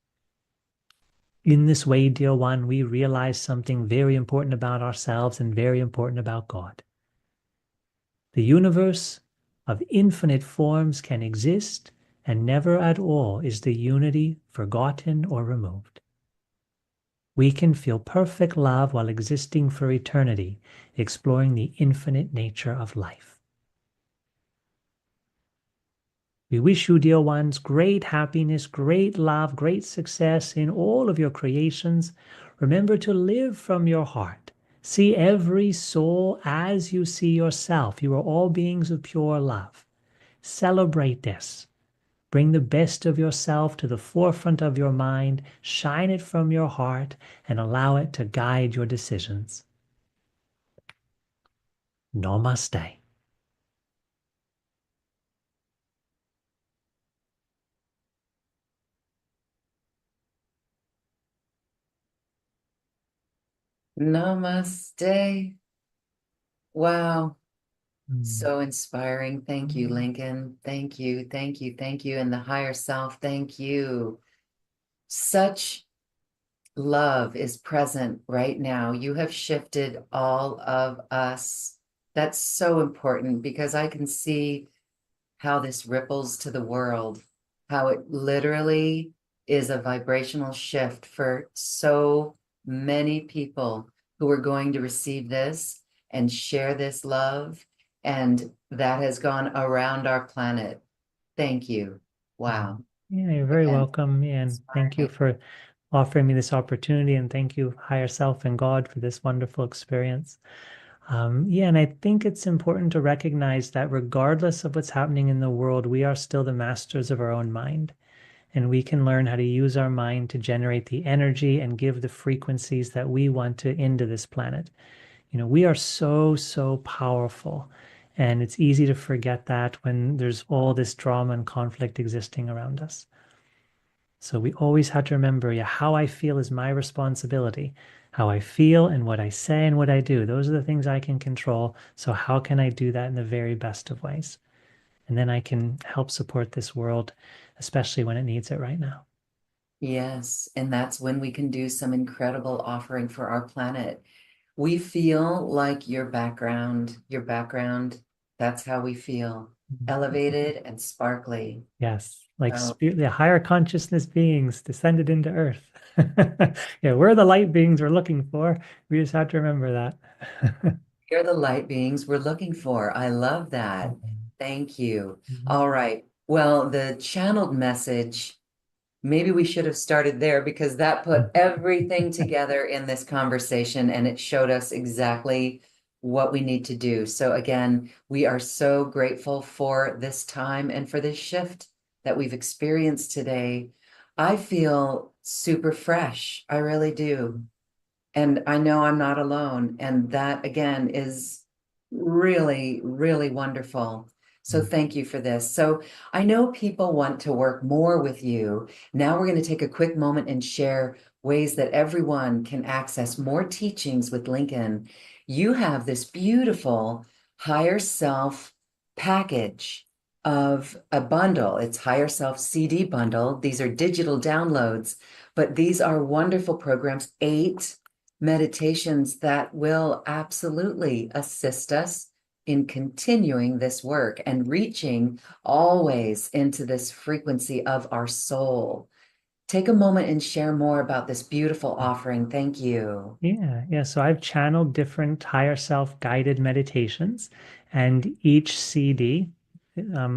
In this way, dear one, we realize something very important about ourselves and very important about God. The universe of infinite forms can exist, and never at all is the unity forgotten or removed. We can feel perfect love while existing for eternity, exploring the infinite nature of life. We wish you, dear ones, great happiness, great love, great success in all of your creations. Remember to live from your heart. See every soul as you see yourself. You are all beings of pure love. Celebrate this. Bring the best of yourself to the forefront of your mind, shine it from your heart, and allow it to guide your decisions. Namaste.
Namaste. Wow.
Mm.
So inspiring. Thank you, Lincoln. Thank you. Thank you. Thank you. And the higher self, thank you. Such love is present right now. You have shifted all of us. That's so important because I can see how this ripples to the world, how it literally is a vibrational shift for so many people who are going to receive this and share this love. And that has gone around our planet. Thank you. Wow.
Yeah, you're very
Again,
welcome. And thank you
inspiring.
for offering me this opportunity. And thank you, higher self and God, for this wonderful experience. Yeah, and I think it's important to recognize that regardless of what's happening in the world, we are still the masters of our own mind. And we can learn how to use our mind to generate the energy and give the frequencies that we want to into this planet. We are so, so powerful. And it's easy to forget that when there's all this drama and conflict existing around us. So we always have to remember, yeah, how I feel is my responsibility. How I feel and what I say and what I do, those are the things I can control. So how can I do that in the very best of ways? And then I can help support this world, especially when it needs it right now.
Yes. And that's when we can do some incredible offering for our planet. We feel like your background, that's how we feel, elevated and sparkly.
Yes, like
So
spirit, the higher consciousness beings descended into Earth. Yeah, we're the light beings we're looking for. We just have to remember that.
you're the light beings we're looking for. I love that. Thank you.
Mhm.
All right. Well, the channeled message, maybe we should have started there because that put everything together in this conversation and it showed us exactly what we need to do. So again, we are so grateful for this time and for this shift that we've experienced today. I feel super fresh. I really do. And I know I'm not alone. And that again is really, really wonderful. So thank you for this. So I know people want to work more with you. Now we're going to take a quick moment and share ways that everyone can access more teachings with Lincoln. You have this beautiful higher self package of a bundle. It's higher self CD bundle. These are digital downloads, but these are wonderful programs, 8 meditations that will absolutely assist us in continuing this work and reaching always into this frequency of our soul. Take a moment and share more about this beautiful offering. Thank you.
Yeah. So I've channeled different higher self guided meditations, and each CD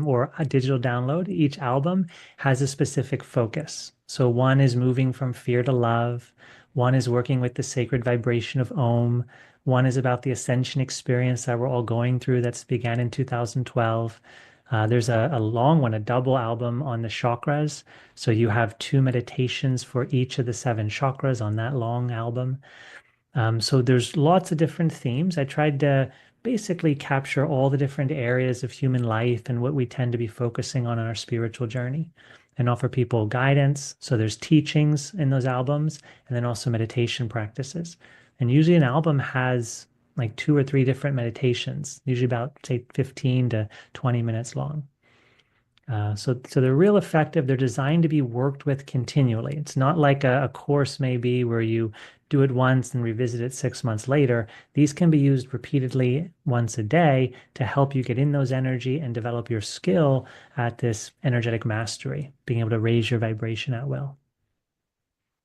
or a digital download, each album has a specific focus. So one is moving from fear to love, one is working with the sacred vibration of Om, one is about the ascension experience that we're all going through that's began in 2012. There's a long one, a double album on the chakras. So you have two meditations for each of the seven chakras on that long album. So there's lots of different themes. I tried to basically capture all the different areas of human life and what we tend to be focusing on our spiritual journey and offer people guidance. So there's teachings in those albums and then also meditation practices. And usually an album has like 2 or 3 different meditations, usually about, say, 15 to 20 minutes long. So they're real effective. They're designed to be worked with continually. It's not like a course maybe where you do it once and revisit it 6 months later. These can be used repeatedly once a day to help you get in those energy and develop your skill at this energetic mastery, being able to raise your vibration at will.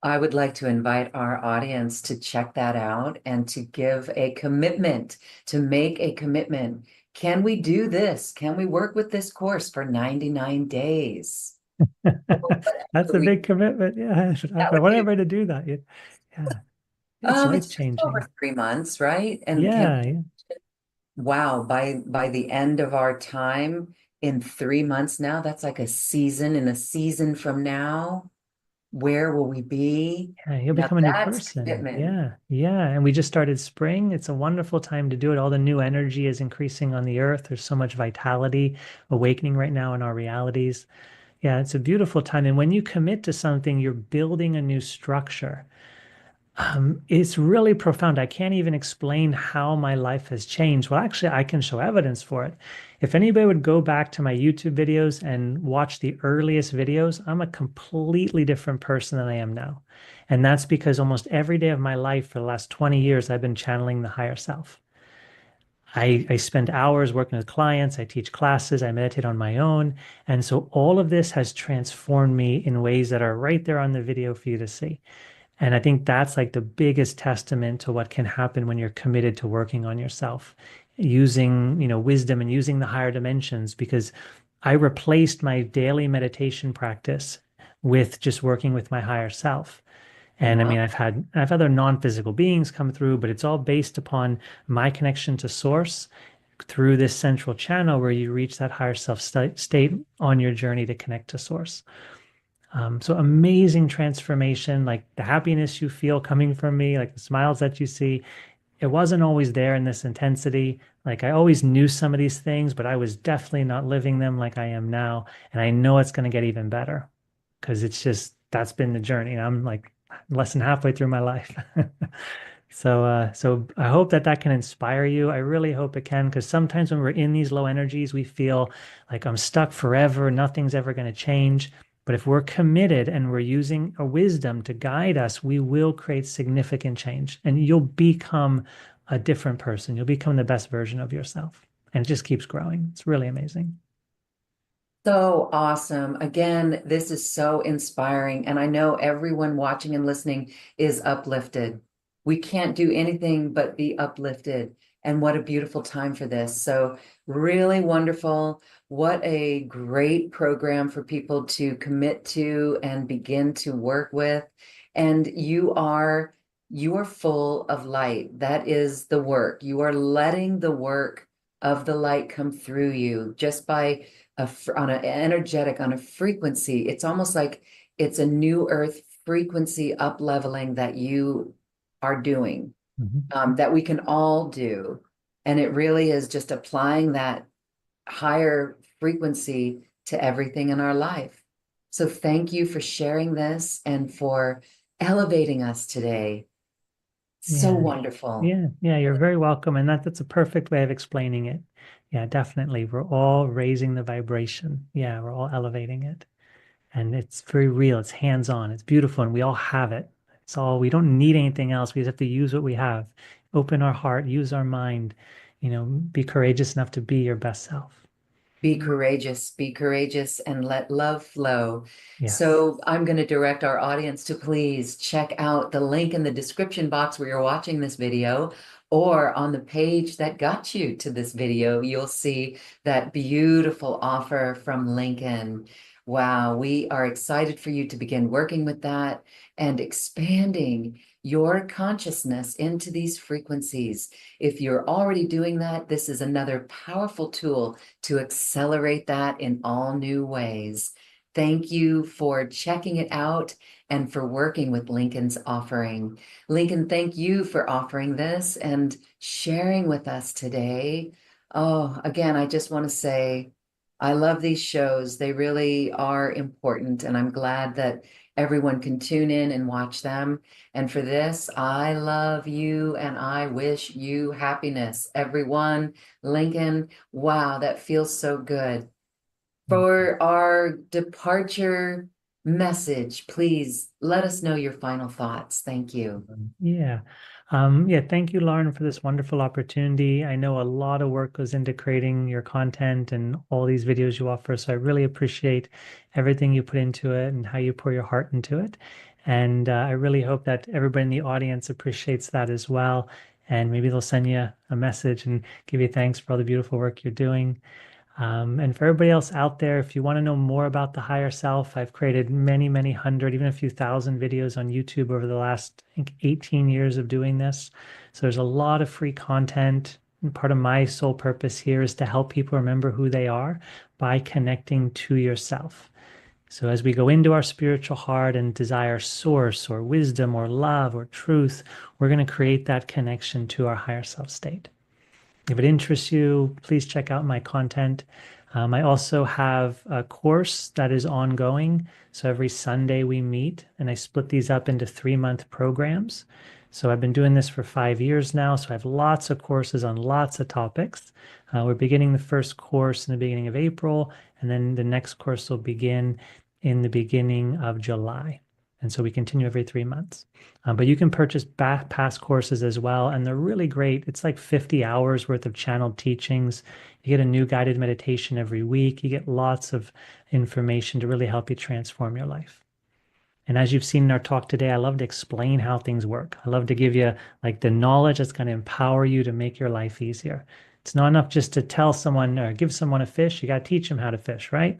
I would like to invite our audience to check that out and to give a commitment, to make a commitment. Can we do this? Can we work with this course for 99 days?
That's a
We,
big commitment. Yeah,
that
I
would
want
be,
everybody to do that. Yeah, it's
it's just over
life-changing.
3 months, right? And can,
Yeah, yeah.
wow, by the end of our time in 3 months now, that's like a season. In a season from now, where will we be?
Yeah, you'll
Now
become a new
that's
person.
commitment.
Yeah, yeah. And we just started spring. It's a wonderful time to do it. All the new energy is increasing on the earth. There's so much vitality awakening right now in our realities. Yeah, it's a beautiful time. And when you commit to something, you're building a new structure. It's really profound. I can't even explain how my life has changed. Well, actually, I can show evidence for it. If anybody would go back to my YouTube videos and watch the earliest videos, I'm a completely different person than I am now. And that's because almost every day of my life for the last 20 years, I've been channeling the higher self. I spend hours working with clients, I teach classes, I meditate on my own. And so all of this has transformed me in ways that are right there on the video for you to see. And I think that's like the biggest testament to what can happen when you're committed to working on yourself, using, wisdom and using the higher dimensions, because I replaced my daily meditation practice with just working with my higher self. And I
Wow.
mean, I've other non-physical beings come through, but it's all based upon my connection to source through this central channel where you reach that higher self state on your journey to connect to source. So amazing transformation, like the happiness you feel coming from me, like the smiles that you see. It wasn't always there in this intensity. Like I always knew some of these things, but I was definitely not living them like I am now. And I know it's going to get even better because it's just that's been the journey. And I'm like less than halfway through my life. So I hope that that can inspire you. I really hope it can, because sometimes when we're in these low energies, we feel like I'm stuck forever, nothing's ever going to change. But if we're committed and we're using a wisdom to guide us, we will create significant change and you'll become a different person. You'll become the best version of yourself. And it just keeps growing. It's really amazing.
So awesome. Again, this is so inspiring. And I know everyone watching and listening is uplifted. We can't do anything but be uplifted. And what a beautiful time for this. So, really wonderful. What a great program for people to commit to and begin to work with. And you are full of light. That is the work. You are letting the work of the light come through you just by on an energetic, on a frequency. It's almost like it's a new earth frequency up leveling that you are doing,
Mhm.
that we can all do. And it really is just applying that higher frequency to everything in our life. So thank you for sharing this and for elevating us today. So
Yeah.
wonderful.
Yeah, you're very welcome. And that's a perfect way of explaining it. Yeah, definitely. We're all raising the vibration. Yeah, we're all elevating it. And it's very real. It's hands-on. It's beautiful. And we all have it. We don't need anything else. We just have to use what we have. Open our heart, use our mind, be courageous enough to be your best self.
Be courageous, and let love flow.
Yes.
So I'm going to direct our audience to please check out the link in the description box where you're watching this video, or on the page that got you to this video. You'll see that beautiful offer from Lincoln. Wow, we are excited for you to begin working with that and expanding your consciousness into these frequencies. If you're already doing that, this is another powerful tool to accelerate that in all new ways. Thank you for checking it out and for working with Lincoln's offering. Lincoln, thank you for offering this and sharing with us today. Oh, again, I just want to say I love these shows. They really are important, and I'm glad that everyone can tune in and watch them. And for this, I love you and I wish you happiness. Everyone, Lincoln, wow, that feels so good. For our departure message, please let us know your final thoughts. Thank you.
Yeah. Thank you, Lauren, for this wonderful opportunity. I know a lot of work goes into creating your content and all these videos you offer, so I really appreciate everything you put into it and how you pour your heart into it. And I really hope that everybody in the audience appreciates that as well. And maybe they'll send you a message and give you thanks for all the beautiful work you're doing. And for everybody else out there, if you want to know more about the higher self, I've created many, many hundred, even a few thousand videos on YouTube over the last, I think, 18 years of doing this. So there's a lot of free content. And part of my sole purpose here is to help people remember who they are by connecting to yourself. So as we go into our spiritual heart and desire source or wisdom or love or truth, we're going to create that connection to our higher self state. If it interests you, please check out my content. I also have a course that is ongoing. So every Sunday we meet, and I split these up into 3-month programs. So I've been doing this for 5 years now. So I have lots of courses on lots of topics. We're beginning the first course in the beginning of April, and then the next course will begin in the beginning of July. And so we continue every 3 months. But you can purchase past courses as well, and they're really great. It's like 50 hours worth of channeled teachings. You get a new guided meditation every week. You get lots of information to really help you transform your life. And as you've seen in our talk today, I love to explain how things work. I love to give you like the knowledge that's going to empower you to make your life easier. It's not enough just to tell someone or give someone a fish. You got to teach them how to fish, right?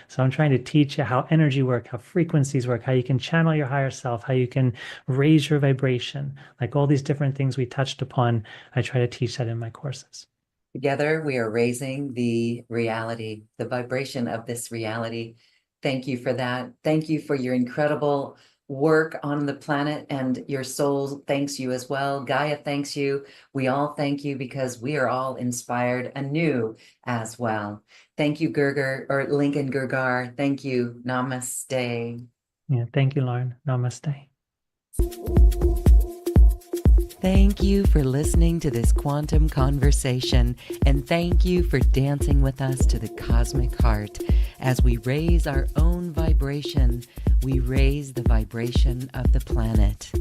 So I'm trying to teach you how energy work, how frequencies work, how you can channel your higher self, how you can raise your vibration, like all these different things we touched upon. I try to teach that in my courses.
Together, we are raising the reality, the vibration of this reality. Thank you for that. Thank you for your incredible work on the planet, and your soul thanks you as well. Gaia thanks you. We all thank you because we are all inspired anew as well. Thank you, Gergar, or Lincoln Gergar. Thank you. Namaste.
Yeah, thank you, Lauren. Namaste.
Thank you for listening to this quantum conversation, and thank you for dancing with us to the cosmic heart. As we raise our own vibration, we raise the vibration of the planet.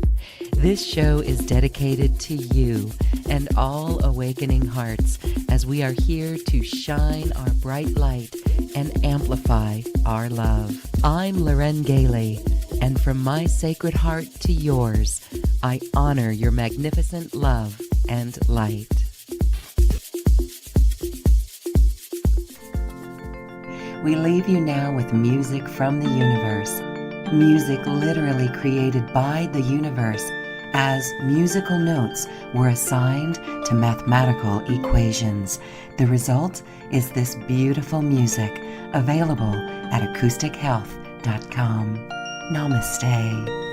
This show is dedicated to you and all awakening hearts, as we are here to shine our bright light and amplify our love. I'm Loren Gailey, and from my sacred heart to yours, I honor your magnificent love and light. We leave you now with music from the universe. Music literally created by the universe, as musical notes were assigned to mathematical equations. The result is this beautiful music, available at acoustichealth.com. Namaste.